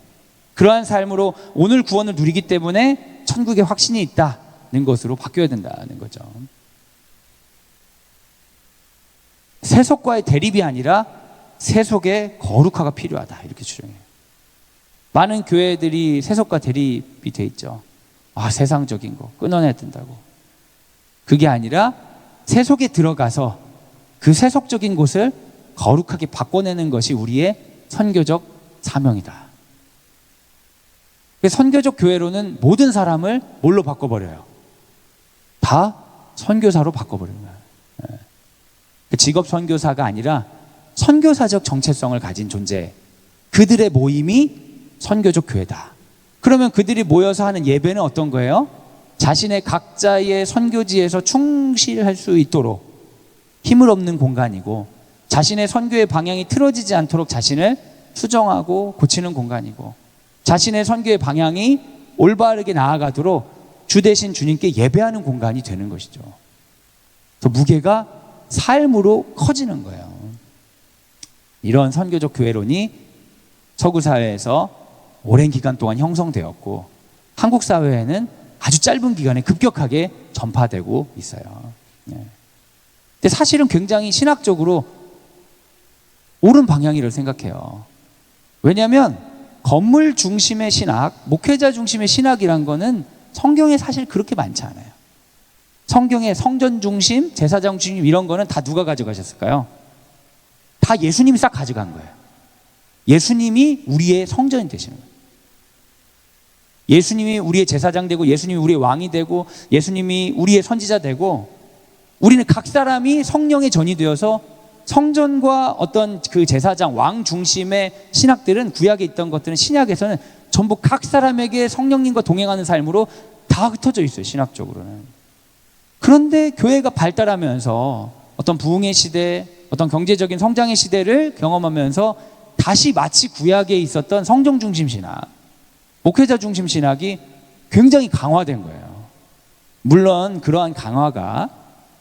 그러한 삶으로 오늘 구원을 누리기 때문에 천국에 확신이 있다는 것으로 바뀌어야 된다는 거죠. 세속과의 대립이 아니라 세속의 거룩화가 필요하다. 이렇게 주장해요. 많은 교회들이 세속과 대립이 돼 있죠. 세상적인 거 끊어내야 된다고. 그게 아니라 세속에 들어가서 그 세속적인 곳을 거룩하게 바꿔내는 것이 우리의 선교적 사명이다. 선교적 교회로는 모든 사람을 뭘로 바꿔버려요? 다 선교사로 바꿔버리는 거예요. 직업 선교사가 아니라 선교사적 정체성을 가진 존재, 그들의 모임이 선교적 교회다. 그러면 그들이 모여서 하는 예배는 어떤 거예요? 자신의 각자의 선교지에서 충실할 수 있도록 힘을 얻는 공간이고, 자신의 선교의 방향이 틀어지지 않도록 자신을 수정하고 고치는 공간이고, 자신의 선교의 방향이 올바르게 나아가도록 주 대신 주님께 예배하는 공간이 되는 것이죠. 또 무게가 삶으로 커지는 거예요. 이런 선교적 교회론이 서구 사회에서 오랜 기간 동안 형성되었고 한국 사회에는 아주 짧은 기간에 급격하게 전파되고 있어요. 근데 사실은 굉장히 신학적으로 옳은 방향이라고 생각해요. 왜냐하면 건물 중심의 신학, 목회자 중심의 신학이란 거는 성경에 사실 그렇게 많지 않아요. 성경에 성전 중심, 제사장 중심 이런 거는 다 누가 가져가셨을까요? 다 예수님이 싹 가져간 거예요. 예수님이 우리의 성전이 되시는 거예요. 예수님이 우리의 제사장 되고 예수님이 우리의 왕이 되고 예수님이 우리의 선지자 되고 우리는 각 사람이 성령의 전이 되어서 성전과 어떤 그 제사장, 왕 중심의 신학들은 구약에 있던 것들은 신약에서는 전부 각 사람에게 성령님과 동행하는 삶으로 다 흩어져 있어요, 신학적으로는. 그런데 교회가 발달하면서 어떤 부흥의 시대, 어떤 경제적인 성장의 시대를 경험하면서 다시 마치 구약에 있었던 성경 중심 신학, 목회자 중심 신학이 굉장히 강화된 거예요. 물론 그러한 강화가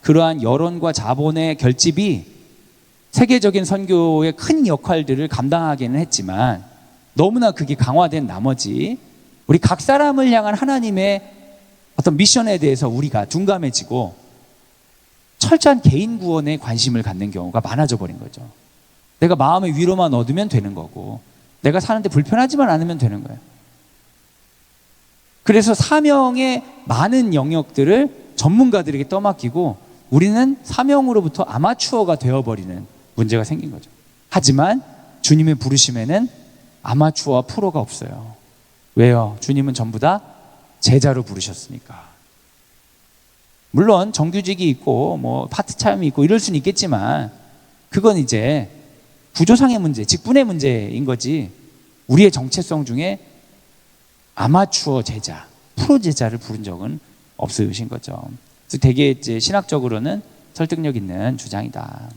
그러한 여론과 자본의 결집이 세계적인 선교의 큰 역할들을 감당하기는 했지만 너무나 그게 강화된 나머지 우리 각 사람을 향한 하나님의 어떤 미션에 대해서 우리가 둔감해지고 철저한 개인 구원에 관심을 갖는 경우가 많아져 버린 거죠. 내가 마음의 위로만 얻으면 되는 거고 내가 사는데 불편하지만 않으면 되는 거예요. 그래서 사명의 많은 영역들을 전문가들에게 떠맡기고 우리는 사명으로부터 아마추어가 되어버리는 문제가 생긴 거죠. 하지만 주님의 부르심에는 아마추어와 프로가 없어요. 왜요? 주님은 전부 다 제자로 부르셨으니까. 물론 정규직이 있고 뭐 파트타임이 있고 이럴 수는 있겠지만 그건 이제 구조상의 문제, 직분의 문제인 거지 우리의 정체성 중에 아마추어 제자, 프로 제자를 부른 적은 없으신 거죠. 그래서 되게 이제 신학적으로는 설득력 있는 주장이다.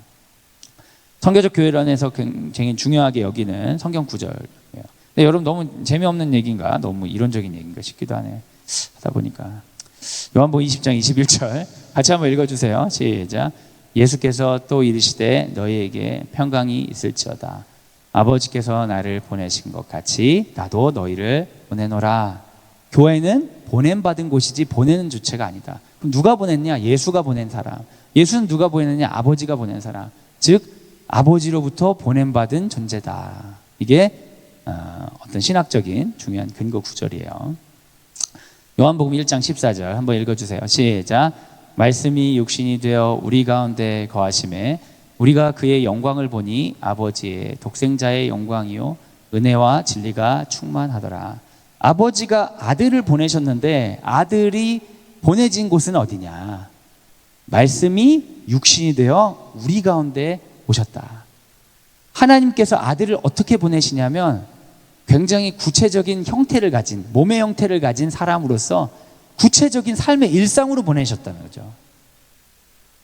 선교적 교회론에서 굉장히 중요하게 여기는 성경 구절이에요. 근데 여러분 너무 재미없는 얘기인가? 너무 이론적인 얘기인가 싶기도 하네. 하다 보니까 요한복음 20장 21절 같이 한번 읽어주세요. 시작. 예수께서 또 이르시되 너희에게 평강이 있을지어다. 아버지께서 나를 보내신 것 같이 나도 너희를 보내노라. 교회는 보냄받은 곳이지 보내는 주체가 아니다. 그럼 누가 보냈냐? 예수가 보낸 사람. 예수는 누가 보냈느냐? 아버지가 보낸 사람. 즉 아버지로부터 보냄받은 존재다. 이게 어떤 신학적인 중요한 근거 구절이에요. 요한복음 1장 14절 한번 읽어주세요. 시작. 말씀이 육신이 되어 우리 가운데 거하심에 우리가 그의 영광을 보니 아버지의 독생자의 영광이요 은혜와 진리가 충만하더라. 아버지가 아들을 보내셨는데 아들이 보내진 곳은 어디냐? 말씀이 육신이 되어 우리 가운데 오셨다. 하나님께서 아들을 어떻게 보내시냐면 굉장히 구체적인 형태를 가진, 몸의 형태를 가진 사람으로서 구체적인 삶의 일상으로 보내셨다는 거죠.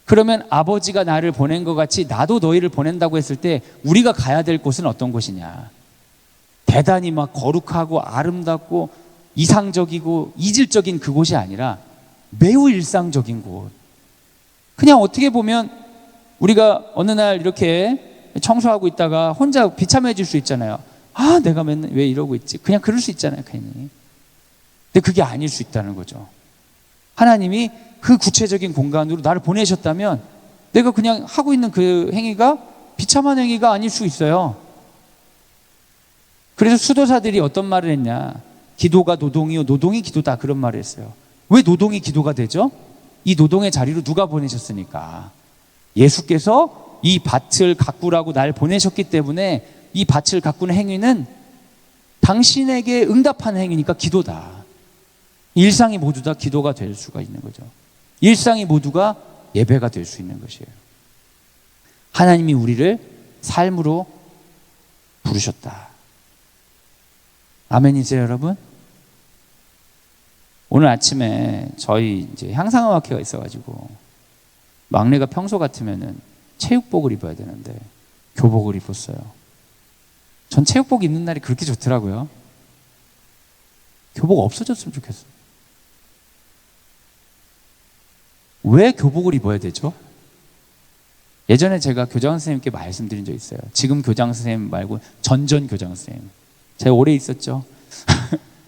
그러면 아버지가 나를 보낸 것 같이 나도 너희를 보낸다고 했을 때 우리가 가야 될 곳은 어떤 곳이냐? 대단히 막 거룩하고 아름답고 이상적이고 이질적인 그곳이 아니라 매우 일상적인 곳. 그냥 어떻게 보면 우리가 어느 날 이렇게 청소하고 있다가 혼자 비참해질 수 있잖아요. 아, 내가 맨날 왜 이러고 있지? 그냥 그럴 수 있잖아요, 괜히. 근데 그게 아닐 수 있다는 거죠. 하나님이 그 구체적인 공간으로 나를 보내셨다면 내가 그냥 하고 있는 그 행위가 비참한 행위가 아닐 수 있어요. 그래서 수도사들이 어떤 말을 했냐? 기도가 노동이요, 노동이 기도다. 그런 말을 했어요. 왜 노동이 기도가 되죠? 이 노동의 자리로 누가 보내셨으니까. 예수께서 이 밭을 가꾸라고 날 보내셨기 때문에 이 밭을 가꾸는 행위는 당신에게 응답하는 행위니까 기도다. 일상이 모두 다 기도가 될 수가 있는 거죠. 일상이 모두가 예배가 될 수 있는 것이에요. 하나님이 우리를 삶으로 부르셨다. 아멘이세요, 여러분? 오늘 아침에 저희 이제 향상음악회가 있어가지고 막내가 평소 같으면은 체육복을 입어야 되는데 교복을 입었어요. 전 체육복 입는 날이 그렇게 좋더라고요. 교복 없어졌으면 좋겠어요. 왜 교복을 입어야 되죠? 예전에 제가 교장 선생님께 말씀드린 적 있어요. 지금 교장 선생님 말고 전전 교장 선생님. 제가 오래 있었죠.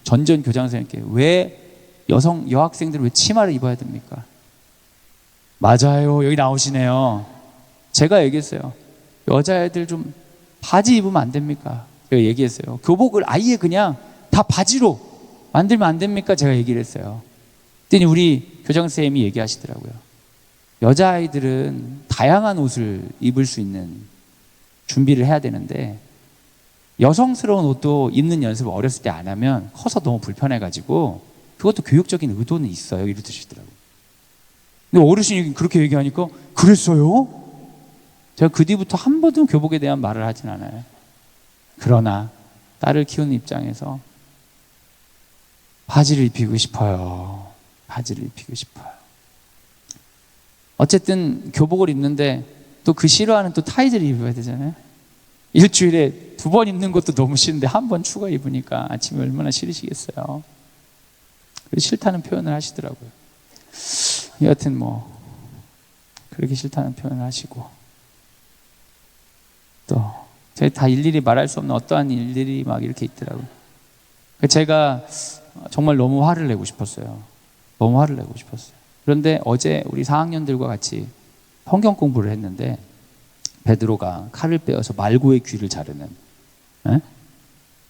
전전 교장 선생님께 왜 여학생들은 왜 치마를 입어야 됩니까? 맞아요. 여기 나오시네요. 제가 얘기했어요. 여자애들 좀 바지 입으면 안 됩니까? 제가 얘기했어요. 교복을 아예 그냥 다 바지로 만들면 안 됩니까? 제가 얘기를 했어요. 그랬더니 우리 교장 선생님이 얘기하시더라고요. 여자아이들은 다양한 옷을 입을 수 있는 준비를 해야 되는데 여성스러운 옷도 입는 연습을 어렸을 때 안 하면 커서 너무 불편해가지고 그것도 교육적인 의도는 있어요. 이러시더라고요. 근데 어르신이 그렇게 얘기하니까 그랬어요? 제가 그 뒤부터 한 번도 교복에 대한 말을 하진 않아요. 그러나 딸을 키우는 입장에서 바지를 입히고 싶어요. 바지를 입히고 싶어요. 어쨌든 교복을 입는데 또 그 싫어하는 또 타이즈를 입어야 되잖아요. 일주일에 2번 입는 것도 너무 싫은데 한 번 추가 입으니까 아침에 얼마나 싫으시겠어요. 그래서 싫다는 표현을 하시더라고요. 여하튼 뭐 그렇게 싫다는 표현을 하시고 또 제가 다 일일이 말할 수 없는 어떠한 일들이 막 이렇게 있더라고요. 제가 정말 너무 화를 내고 싶었어요. 너무 화를 내고 싶었어요. 그런데 어제 우리 4학년들과 같이 성경 공부를 했는데 베드로가 칼을 빼어서 말고의 귀를 자르는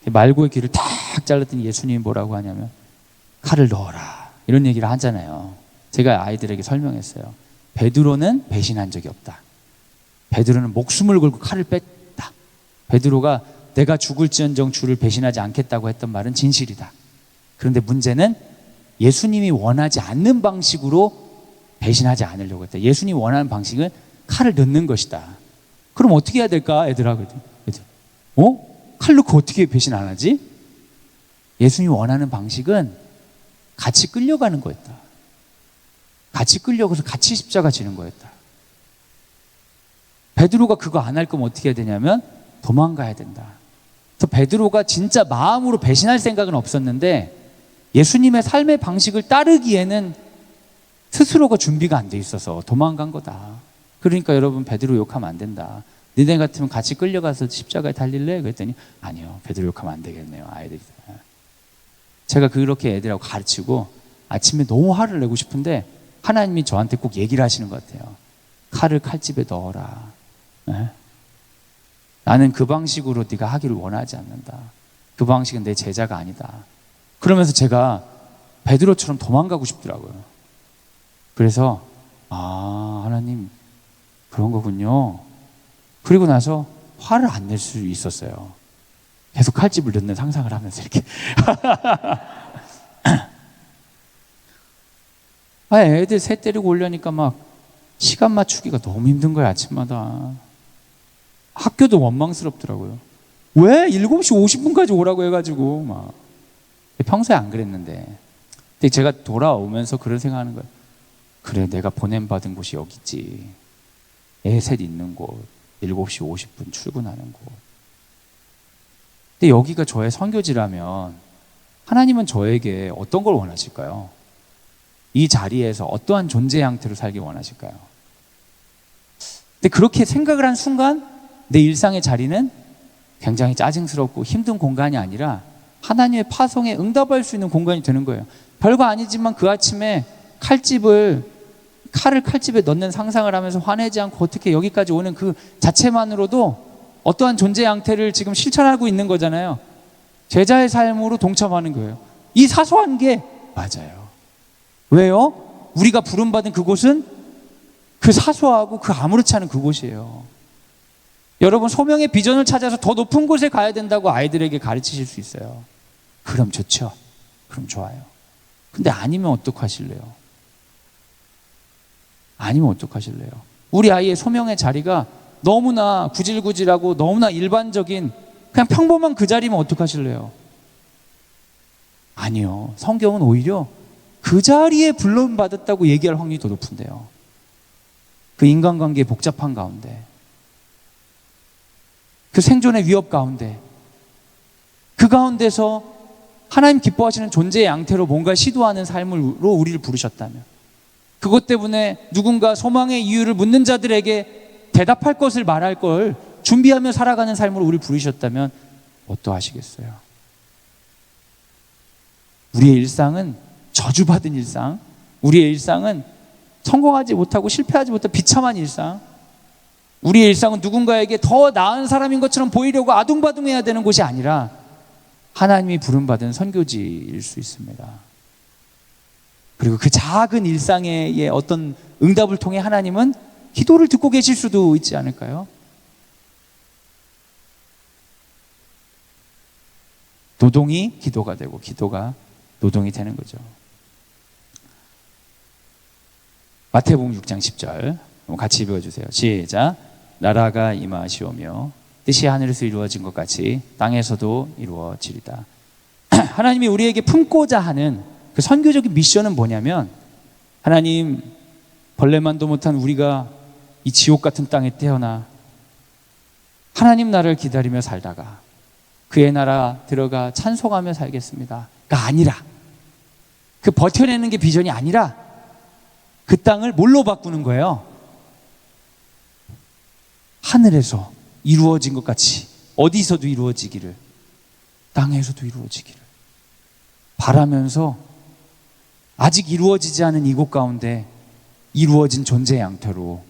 말고의 귀를 탁 잘랐더니 예수님이 뭐라고 하냐면 칼을 넣어라 이런 얘기를 하잖아요. 제가 아이들에게 설명했어요. 베드로는 배신한 적이 없다. 베드로는 목숨을 걸고 칼을 뺐다. 베드로가 내가 죽을지언정 주를 배신하지 않겠다고 했던 말은 진실이다. 그런데 문제는 예수님이 원하지 않는 방식으로 배신하지 않으려고 했다. 예수님이 원하는 방식은 칼을 넣는 것이다. 그럼 어떻게 해야 될까? 애들아. 칼 넣고 어떻게 배신 안 하지? 예수님이 원하는 방식은 같이 끌려가는 거였다. 같이 끌려가서 같이 십자가 지는 거였다. 베드로가 그거 안 할 거면 어떻게 해야 되냐면 도망가야 된다. 그래서 베드로가 진짜 마음으로 배신할 생각은 없었는데 예수님의 삶의 방식을 따르기에는 스스로가 준비가 안 돼 있어서 도망간 거다. 그러니까 여러분 베드로 욕하면 안 된다. 너네 같으면 같이 끌려가서 십자가에 달릴래? 그랬더니 아니요. 베드로 욕하면 안 되겠네요. 아이들이. 제가 그렇게 애들하고 가르치고 아침에 너무 화를 내고 싶은데 하나님이 저한테 꼭 얘기를 하시는 것 같아요. 칼을 칼집에 넣어라. 나는 그 방식으로 네가 하기를 원하지 않는다. 그 방식은 내 제자가 아니다. 그러면서 제가 베드로처럼 도망가고 싶더라고요. 그래서 하나님 그런 거군요. 그리고 나서 화를 안 낼 수 있었어요. 계속 칼집을 넣는 상상을 하면서 이렇게 애들 새 때리고 오려니까 막 시간 맞추기가 너무 힘든 거예요. 아침마다 학교도 원망스럽더라고요. 왜 7시 50분까지 오라고 해가지고 막 평소에 안 그랬는데 근데 제가 돌아오면서 그런 생각하는 거예요. 그래 내가 보냄받은 곳이 여기 있지. 애 셋 있는 곳 7시 50분 출근하는 곳. 근데 여기가 저의 선교지라면 하나님은 저에게 어떤 걸 원하실까요? 이 자리에서 어떠한 존재 형태로 살기 원하실까요? 근데 그렇게 생각을 한 순간 내 일상의 자리는 굉장히 짜증스럽고 힘든 공간이 아니라 하나님의 파송에 응답할 수 있는 공간이 되는 거예요. 별거 아니지만 그 아침에 칼을 칼집에 넣는 상상을 하면서 화내지 않고 어떻게 여기까지 오는 그 자체만으로도 어떠한 존재 양태를 지금 실천하고 있는 거잖아요. 제자의 삶으로 동참하는 거예요. 이 사소한 게 맞아요. 왜요? 우리가 부름받은 그곳은 그 사소하고 그 아무렇지 않은 그곳이에요. 여러분 소명의 비전을 찾아서 더 높은 곳에 가야 된다고 아이들에게 가르치실 수 있어요. 그럼 좋죠. 그럼 좋아요. 근데 아니면 어떡하실래요? 아니면 어떡하실래요? 우리 아이의 소명의 자리가 너무나 구질구질하고 너무나 일반적인 그냥 평범한 그 자리면 어떡하실래요? 아니요. 성경은 오히려 그 자리에 불러받았다고 얘기할 확률이 더 높은데요. 그 인간관계의 복잡한 가운데, 그 생존의 위협 가운데, 그 가운데서 하나님 기뻐하시는 존재의 양태로 뭔가 시도하는 삶으로 우리를 부르셨다면, 그것 때문에 누군가 소망의 이유를 묻는 자들에게 대답할 것을 말할 걸 준비하며 살아가는 삶으로 우리를 부르셨다면 어떠하시겠어요? 우리의 일상은 저주받은 일상, 우리의 일상은 성공하지 못하고 실패하지 못한 비참한 일상, 우리의 일상은 누군가에게 더 나은 사람인 것처럼 보이려고 아둥바둥해야 되는 곳이 아니라 하나님이 부름받은 선교지일 수 있습니다. 그리고 그 작은 일상의 어떤 응답을 통해 하나님은 기도를 듣고 계실 수도 있지 않을까요? 노동이 기도가 되고 기도가 노동이 되는 거죠. 마태복음 6장 10절 같이 읽어주세요. 시작. 나라가 임하시오며 뜻이 하늘에서 이루어진 것 같이 땅에서도 이루어지리다. 하나님이 우리에게 품고자 하는 그 선교적인 미션은 뭐냐면, 하나님, 벌레만도 못한 우리가 이 지옥 같은 땅에 태어나 하나님 나라를 기다리며 살다가 그의 나라 들어가 찬송하며 살겠습니다 가 아니라, 그 버텨내는 게 비전이 아니라 그 땅을 뭘로 바꾸는 거예요? 하늘에서 이루어진 것 같이 어디서도 이루어지기를, 땅에서도 이루어지기를 바라면서 아직 이루어지지 않은 이곳 가운데 이루어진 존재 양태로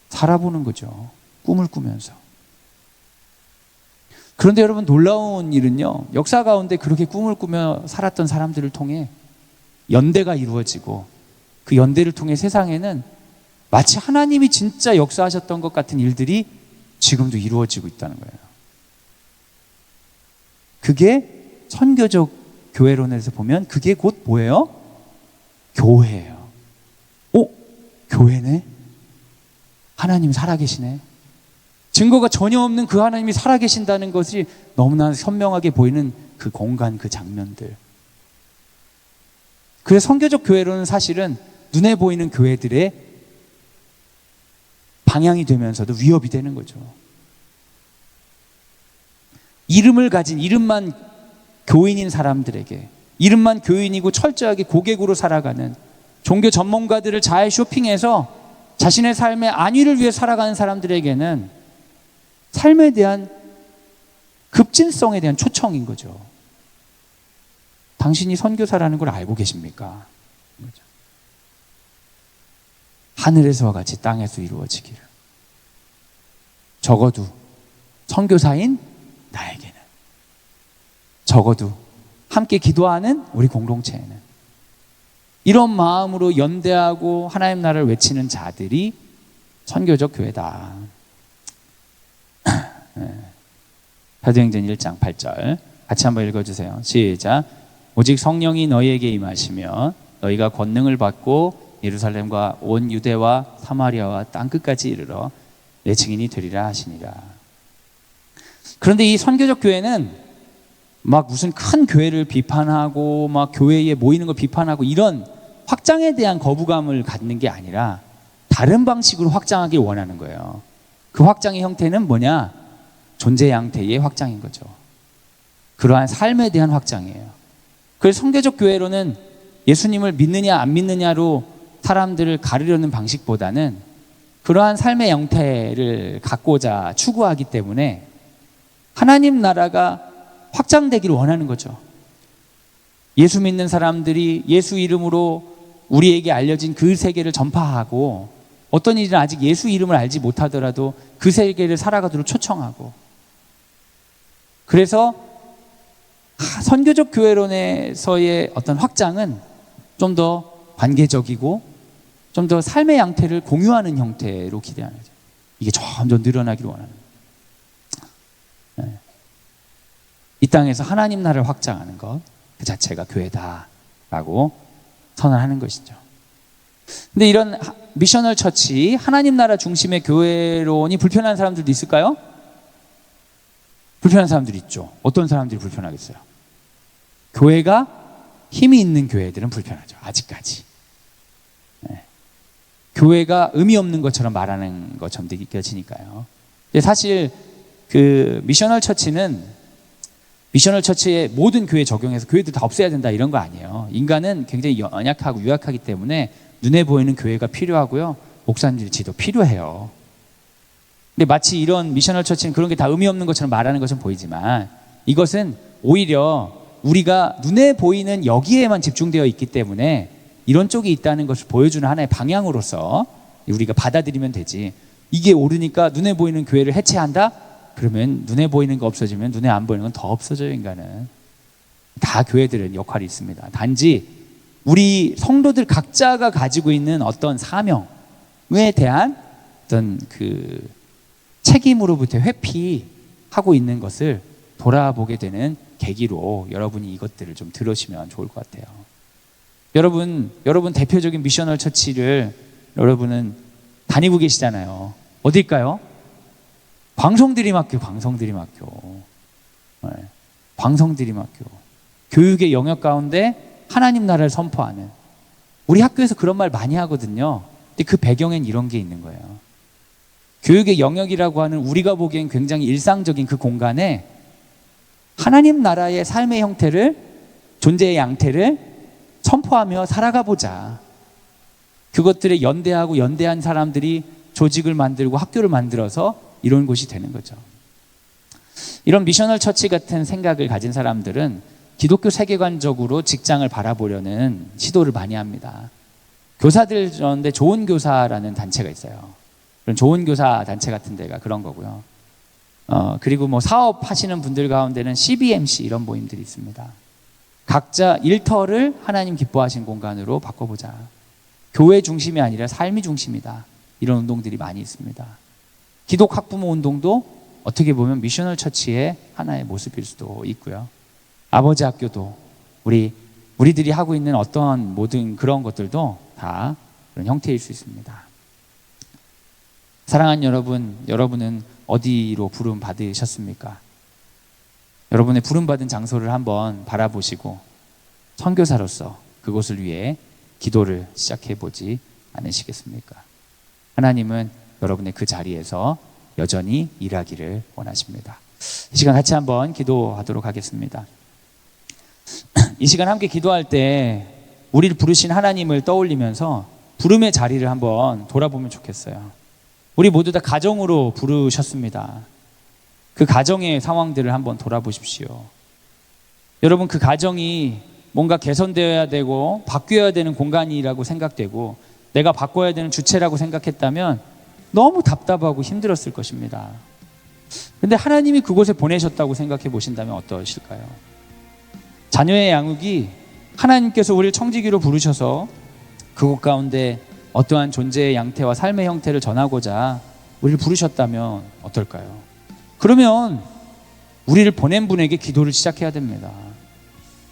살아보는 거죠. 꿈을 꾸면서. 그런데 여러분, 놀라운 일은요, 역사 가운데 그렇게 꿈을 꾸며 살았던 사람들을 통해 연대가 이루어지고 그 연대를 통해 세상에는 마치 하나님이 진짜 역사하셨던 것 같은 일들이 지금도 이루어지고 있다는 거예요. 그게 선교적 교회론에서 보면 그게 곧 뭐예요? 교회예요. 교회네? 하나님이 살아계시네. 증거가 전혀 없는 그 하나님이 살아계신다는 것이 너무나 선명하게 보이는 그 공간, 그 장면들. 그래서 선교적 교회론은 사실은 눈에 보이는 교회들의 방향이 되면서도 위협이 되는 거죠. 이름을 가진, 이름만 교인인 사람들에게, 이름만 교인이고 철저하게 고객으로 살아가는 종교 전문가들을 잘 쇼핑해서 자신의 삶의 안위를 위해 살아가는 사람들에게는 삶에 대한 급진성에 대한 초청인 거죠. 당신이 선교사라는 걸 알고 계십니까? 하늘에서와 같이 땅에서 이루어지기를. 적어도 선교사인 나에게는, 적어도 함께 기도하는 우리 공동체에는 이런 마음으로 연대하고 하나님 나라를 외치는 자들이 선교적 교회다. 사도행전 1장 8절 같이 한번 읽어주세요. 시작. 오직 성령이 너희에게 임하시면 너희가 권능을 받고 예루살렘과 온 유대와 사마리아와 땅끝까지 이르러 내 증인이 되리라 하시니라. 그런데 이 선교적 교회는 막 무슨 큰 교회를 비판하고 막 교회에 모이는 걸 비판하고 이런 확장에 대한 거부감을 갖는 게 아니라 다른 방식으로 확장하길 원하는 거예요. 그 확장의 형태는 뭐냐? 존재 양태의 확장인 거죠. 그러한 삶에 대한 확장이에요. 그래서 선교적 교회로는 예수님을 믿느냐 안 믿느냐로 사람들을 가르려는 방식보다는 그러한 삶의 형태를 갖고자 추구하기 때문에 하나님 나라가 확장되기를 원하는 거죠. 예수 믿는 사람들이 예수 이름으로 우리에게 알려진 그 세계를 전파하고, 어떤 일은 아직 예수 이름을 알지 못하더라도 그 세계를 살아가도록 초청하고, 그래서 선교적 교회론에서의 어떤 확장은 좀 더 관계적이고 좀 더 삶의 양태를 공유하는 형태로 기대하는 거죠. 이게 점점 늘어나기를 원하는 거예요. 이 땅에서 하나님 나라를 확장하는 것, 그 자체가 교회다라고 선언하는 것이죠. 근데 이런 미셔널 처치, 하나님 나라 중심의 교회론이 불편한 사람들도 있을까요? 불편한 사람들이 있죠. 어떤 사람들이 불편하겠어요? 교회가 힘이 있는 교회들은 불편하죠. 아직까지. 교회가 의미 없는 것처럼 말하는 것처럼 느껴지니까요. 근데 사실 그 미셔널 처치는 미셔널 처치의 모든 교회에 적용해서 교회들 다 없애야 된다 이런 거 아니에요. 인간은 굉장히 연약하고 유약하기 때문에 눈에 보이는 교회가 필요하고요. 목사님들도 필요해요. 근데 마치 이런 미셔널 처치는 그런 게 다 의미 없는 것처럼 말하는 것처럼 보이지만 이것은 오히려 우리가 눈에 보이는 여기에만 집중되어 있기 때문에 이런 쪽이 있다는 것을 보여주는 하나의 방향으로서 우리가 받아들이면 되지. 이게 옳으니까 눈에 보이는 교회를 해체한다? 그러면 눈에 보이는 거 없어지면 눈에 안 보이는 건 더 없어져요. 인간은 다 교회들은 역할이 있습니다. 단지 우리 성도들 각자가 가지고 있는 어떤 사명에 대한 어떤 그 책임으로부터 회피하고 있는 것을 돌아보게 되는 계기로 여러분이 이것들을 좀 들으시면 좋을 것 같아요. 여러분 대표적인 미셔널 처치를 여러분은 다니고 계시잖아요. 어딜까요? 광성드림학교. 네. 광성드림학교. 교육의 영역 가운데 하나님 나라를 선포하는. 우리 학교에서 그런 말 많이 하거든요. 근데 그 배경엔 이런 게 있는 거예요. 교육의 영역이라고 하는 우리가 보기엔 굉장히 일상적인 그 공간에 하나님 나라의 삶의 형태를, 존재의 양태를 선포하며 살아가 보자. 그것들에 연대한 사람들이 조직을 만들고 학교를 만들어서 이런 곳이 되는 거죠. 이런 미셔널 처치 같은 생각을 가진 사람들은 기독교 세계관적으로 직장을 바라보려는 시도를 많이 합니다. 교사들 그런데 좋은 교사라는 단체가 있어요. 그런 좋은 교사 단체 같은 데가 그런 거고요. 그리고 뭐 사업하시는 분들 가운데는 CBMC 이런 모임들이 있습니다. 각자 일터를 하나님 기뻐하신 공간으로 바꿔보자. 교회 중심이 아니라 삶이 중심이다. 이런 운동들이 많이 있습니다. 기독 학부모 운동도 어떻게 보면 미셔널 처치의 하나의 모습일 수도 있고요. 아버지 학교도 우리들이 하고 있는 어떠한 모든 그런 것들도 다 그런 형태일 수 있습니다. 사랑하는 여러분, 여러분은 어디로 부름 받으셨습니까? 여러분의 부름 받은 장소를 한번 바라보시고 선교사로서 그곳을 위해 기도를 시작해 보지 않으시겠습니까? 하나님은 여러분의 그 자리에서 여전히 일하기를 원하십니다. 이 시간 같이 한번 기도하도록 하겠습니다. 이 시간 함께 기도할 때 우리를 부르신 하나님을 떠올리면서 부름의 자리를 한번 돌아보면 좋겠어요. 우리 모두 다 가정으로 부르셨습니다. 그 가정의 상황들을 한번 돌아보십시오. 여러분, 그 가정이 뭔가 개선되어야 되고 바뀌어야 되는 공간이라고 생각되고 내가 바꿔야 되는 주체라고 생각했다면 너무 답답하고 힘들었을 것입니다. 그런데 하나님이 그곳에 보내셨다고 생각해 보신다면 어떠실까요? 자녀의 양육이 하나님께서 우리를 청지기로 부르셔서 그곳 가운데 어떠한 존재의 양태와 삶의 형태를 전하고자 우리를 부르셨다면 어떨까요? 그러면 우리를 보낸 분에게 기도를 시작해야 됩니다.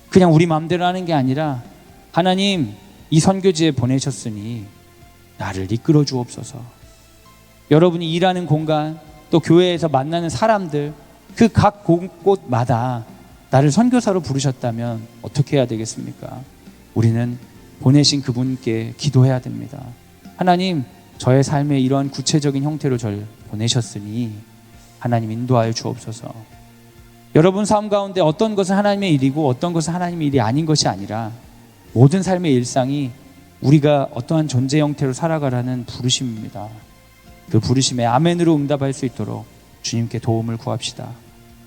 그냥 우리 마음대로 하는 게 아니라 하나님, 이 선교지에 보내셨으니 나를 이끌어 주옵소서. 여러분이 일하는 공간, 또 교회에서 만나는 사람들, 그 각 곳마다 나를 선교사로 부르셨다면 어떻게 해야 되겠습니까? 우리는 보내신 그분께 기도해야 됩니다. 하나님, 저의 삶에 이러한 구체적인 형태로 저를 보내셨으니 하나님 인도하여 주옵소서. 여러분 삶 가운데 어떤 것은 하나님의 일이고 어떤 것은 하나님의 일이 아닌 것이 아니라 모든 삶의 일상이 우리가 어떠한 존재 형태로 살아가라는 부르심입니다. 그 부르심에 아멘으로 응답할 수 있도록 주님께 도움을 구합시다.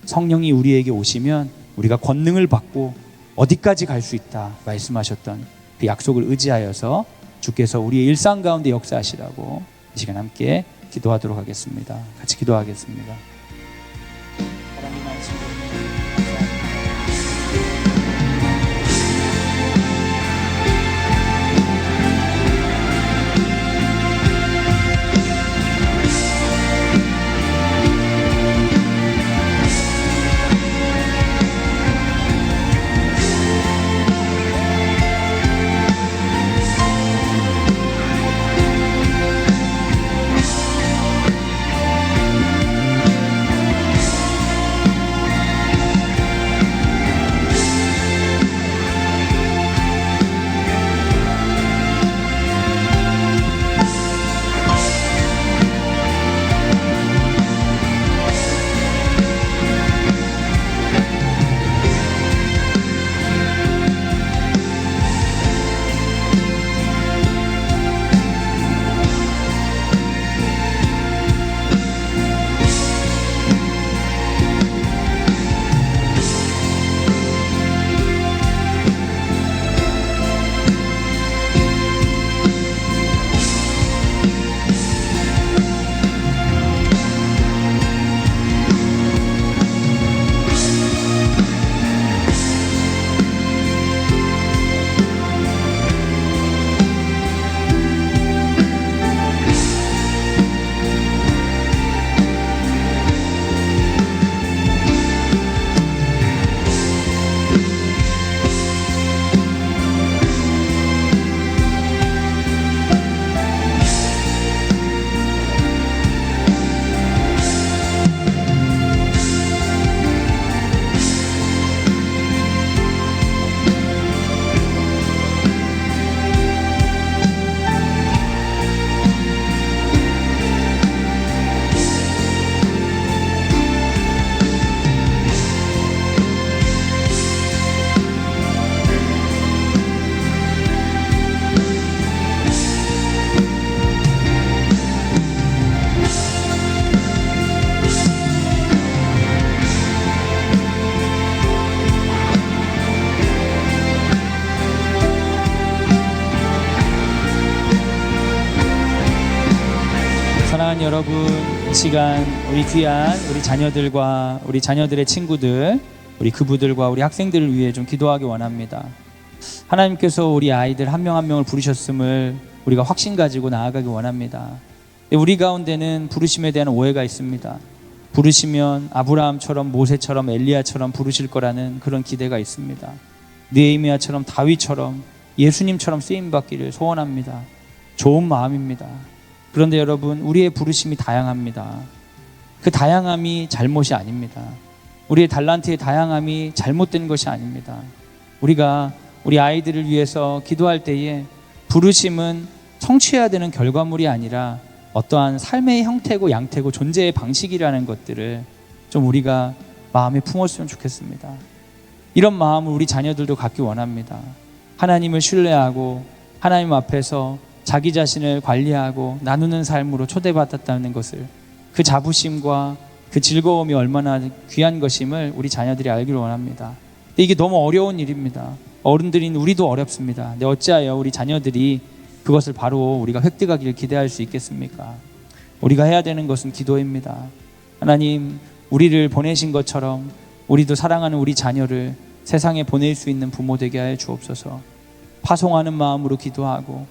성령이 우리에게 오시면 우리가 권능을 받고 어디까지 갈 수 있다 말씀하셨던 그 약속을 의지하여서 주께서 우리의 일상 가운데 역사하시라고 이 시간 함께 기도하도록 하겠습니다. 같이 기도하겠습니다. 하나님 말씀 여러분, 이 시간 우리 귀한 우리 자녀들과 우리 자녀들의 친구들, 우리 그부들과 우리 학생들을 위해 좀 기도하기 원합니다. 하나님께서 우리 아이들 한 명 한 명을 부르셨음을 우리가 확신 가지고 나아가기 원합니다. 우리 가운데는 부르심에 대한 오해가 있습니다. 부르시면 아브라함처럼 모세처럼 엘리야처럼 부르실 거라는 그런 기대가 있습니다. 느헤미야처럼 다윗처럼 예수님처럼 쓰임받기를 소원합니다. 좋은 마음입니다. 그런데 여러분, 우리의 부르심이 다양합니다. 그 다양함이 잘못이 아닙니다. 우리의 달란트의 다양함이 잘못된 것이 아닙니다. 우리가 우리 아이들을 위해서 기도할 때에 부르심은 성취해야 되는 결과물이 아니라 어떠한 삶의 형태고 양태고 존재의 방식이라는 것들을 좀 우리가 마음에 품었으면 좋겠습니다. 이런 마음을 우리 자녀들도 갖기 원합니다. 하나님을 신뢰하고 하나님 앞에서 자기 자신을 관리하고 나누는 삶으로 초대받았다는 것을, 그 자부심과 그 즐거움이 얼마나 귀한 것임을 우리 자녀들이 알기를 원합니다. 근데 이게 너무 어려운 일입니다. 어른들인 우리도 어렵습니다. 근데 어찌하여 우리 자녀들이 그것을 바로 우리가 획득하기를 기대할 수 있겠습니까? 우리가 해야 되는 것은 기도입니다. 하나님, 우리를 보내신 것처럼 우리도 사랑하는 우리 자녀를 세상에 보낼 수 있는 부모 되게 하여 주옵소서. 파송하는 마음으로 기도하고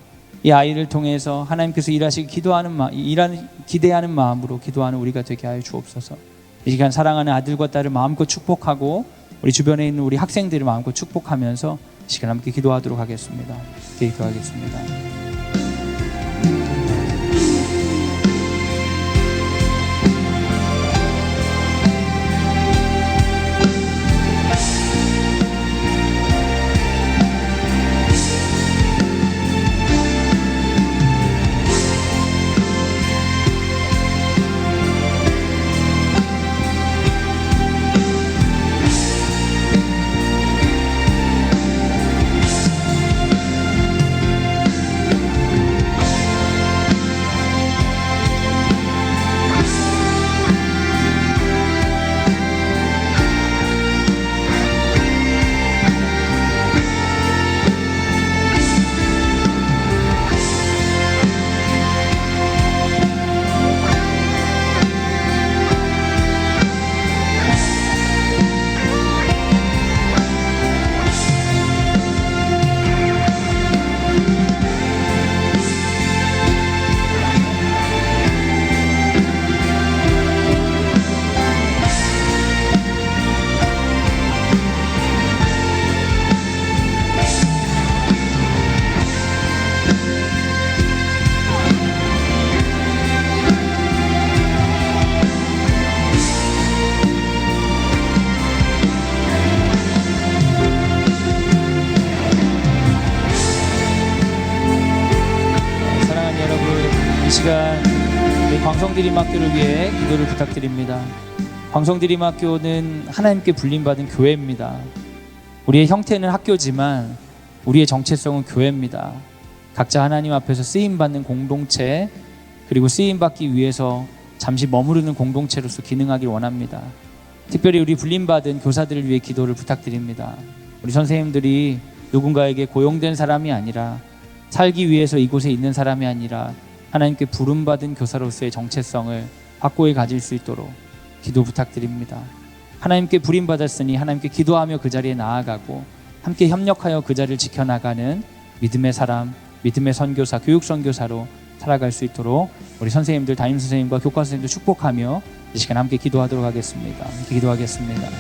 이 아이를 통해서 하나님께서 일하시기 기대하는 마음으로 기도하는 우리가 되게 하여 주옵소서. 이 시간 사랑하는 아들과 딸을 마음껏 축복하고 우리 주변에 있는 우리 학생들을 마음껏 축복하면서 이 시간 함께 기도하도록 하겠습니다. 기도하겠습니다. 우리 광성드림학교를 위해 기도를 부탁드립니다. 광성드림학교는 하나님께 불림받은 교회입니다. 우리의 형태는 학교지만 우리의 정체성은 교회입니다. 각자 하나님 앞에서 쓰임받는 공동체, 그리고 쓰임받기 위해서 잠시 머무르는 공동체로서 기능하길 원합니다. 특별히 우리 불림받은 교사들을 위해 기도를 부탁드립니다. 우리 선생님들이 누군가에게 고용된 사람이 아니라, 살기 위해서 이곳에 있는 사람이 아니라 하나님께 부름받은 교사로서의 정체성을 확고히 가질 수 있도록 기도 부탁드립니다. 하나님께 부름받았으니 하나님께 기도하며 그 자리에 나아가고 함께 협력하여 그 자리를 지켜나가는 믿음의 사람, 믿음의 선교사, 교육 선교사로 살아갈 수 있도록 우리 선생님들, 담임 선생님과 교과 선생님들 축복하며 이 시간 함께 기도하도록 하겠습니다. 함께 기도하겠습니다.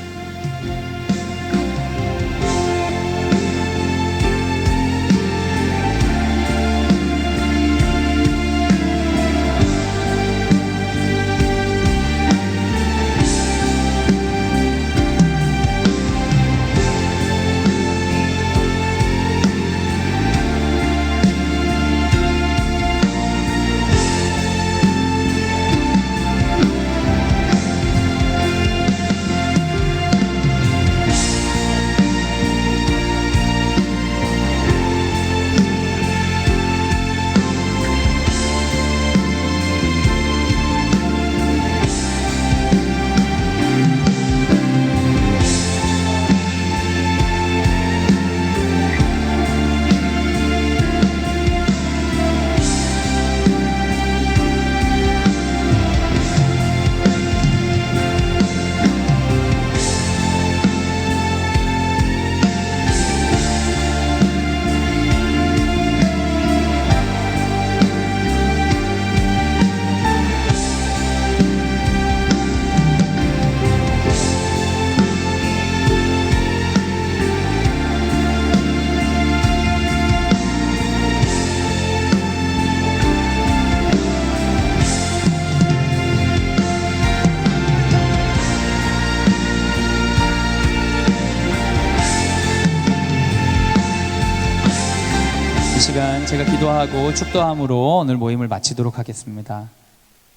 시간 제가 기도하고 축도함으로 오늘 모임을 마치도록 하겠습니다.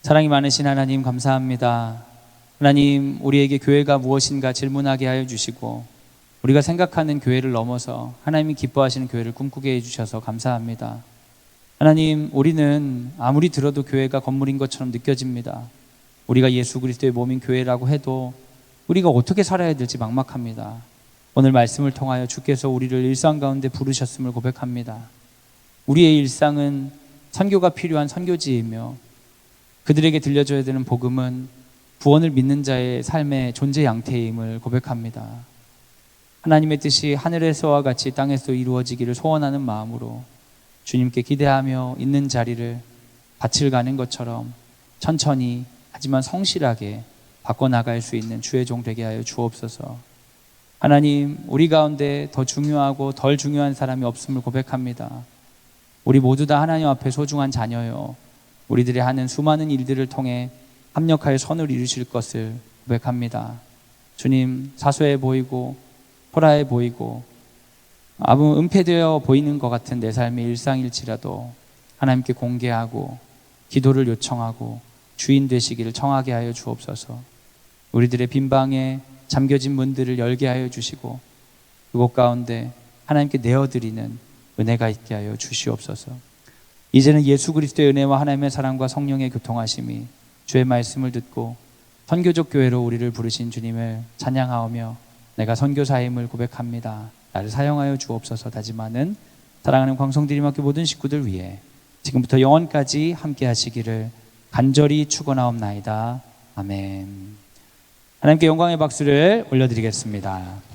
사랑이 많으신 하나님 감사합니다. 하나님, 우리에게 교회가 무엇인가 질문하게 하여 주시고 우리가 생각하는 교회를 넘어서 하나님이 기뻐하시는 교회를 꿈꾸게 해주셔서 감사합니다. 하나님, 우리는 아무리 들어도 교회가 건물인 것처럼 느껴집니다. 우리가 예수 그리스도의 몸인 교회라고 해도 우리가 어떻게 살아야 될지 막막합니다. 오늘 말씀을 통하여 주께서 우리를 일상 가운데 부르셨음을 고백합니다. 우리의 일상은 선교가 필요한 선교지이며 그들에게 들려줘야 되는 복음은 구원을 믿는 자의 삶의 존재 양태임을 고백합니다. 하나님의 뜻이 하늘에서와 같이 땅에서 이루어지기를 소원하는 마음으로 주님께 기대하며 있는 자리를 밭을 가는 것처럼 천천히 하지만 성실하게 바꿔나갈 수 있는 주의 종 되게 하여 주옵소서. 하나님, 우리 가운데 더 중요하고 덜 중요한 사람이 없음을 고백합니다. 우리 모두 다 하나님 앞에 소중한 자녀요, 우리들이 하는 수많은 일들을 통해 합력하여 선을 이루실 것을 고백합니다. 주님, 사소해 보이고 초라해 보이고 아무 은폐되어 보이는 것 같은 내 삶의 일상일지라도 하나님께 공개하고 기도를 요청하고 주인 되시기를 청하게 하여 주옵소서. 우리들의 빈방에 잠겨진 문들을 열게 하여 주시고 그곳 가운데 하나님께 내어드리는 은혜가 있게 하여 주시옵소서. 이제는 예수 그리스도의 은혜와 하나님의 사랑과 성령의 교통하심이 주의 말씀을 듣고 선교적 교회로 우리를 부르신 주님을 찬양하오며 내가 선교사임을 고백합니다. 나를 사용하여 주옵소서. 다짐하는 사랑하는 광성드림학교 모든 식구들 위해 지금부터 영원까지 함께 하시기를 간절히 축원하옵나이다. 아멘. 하나님께 영광의 박수를 올려드리겠습니다.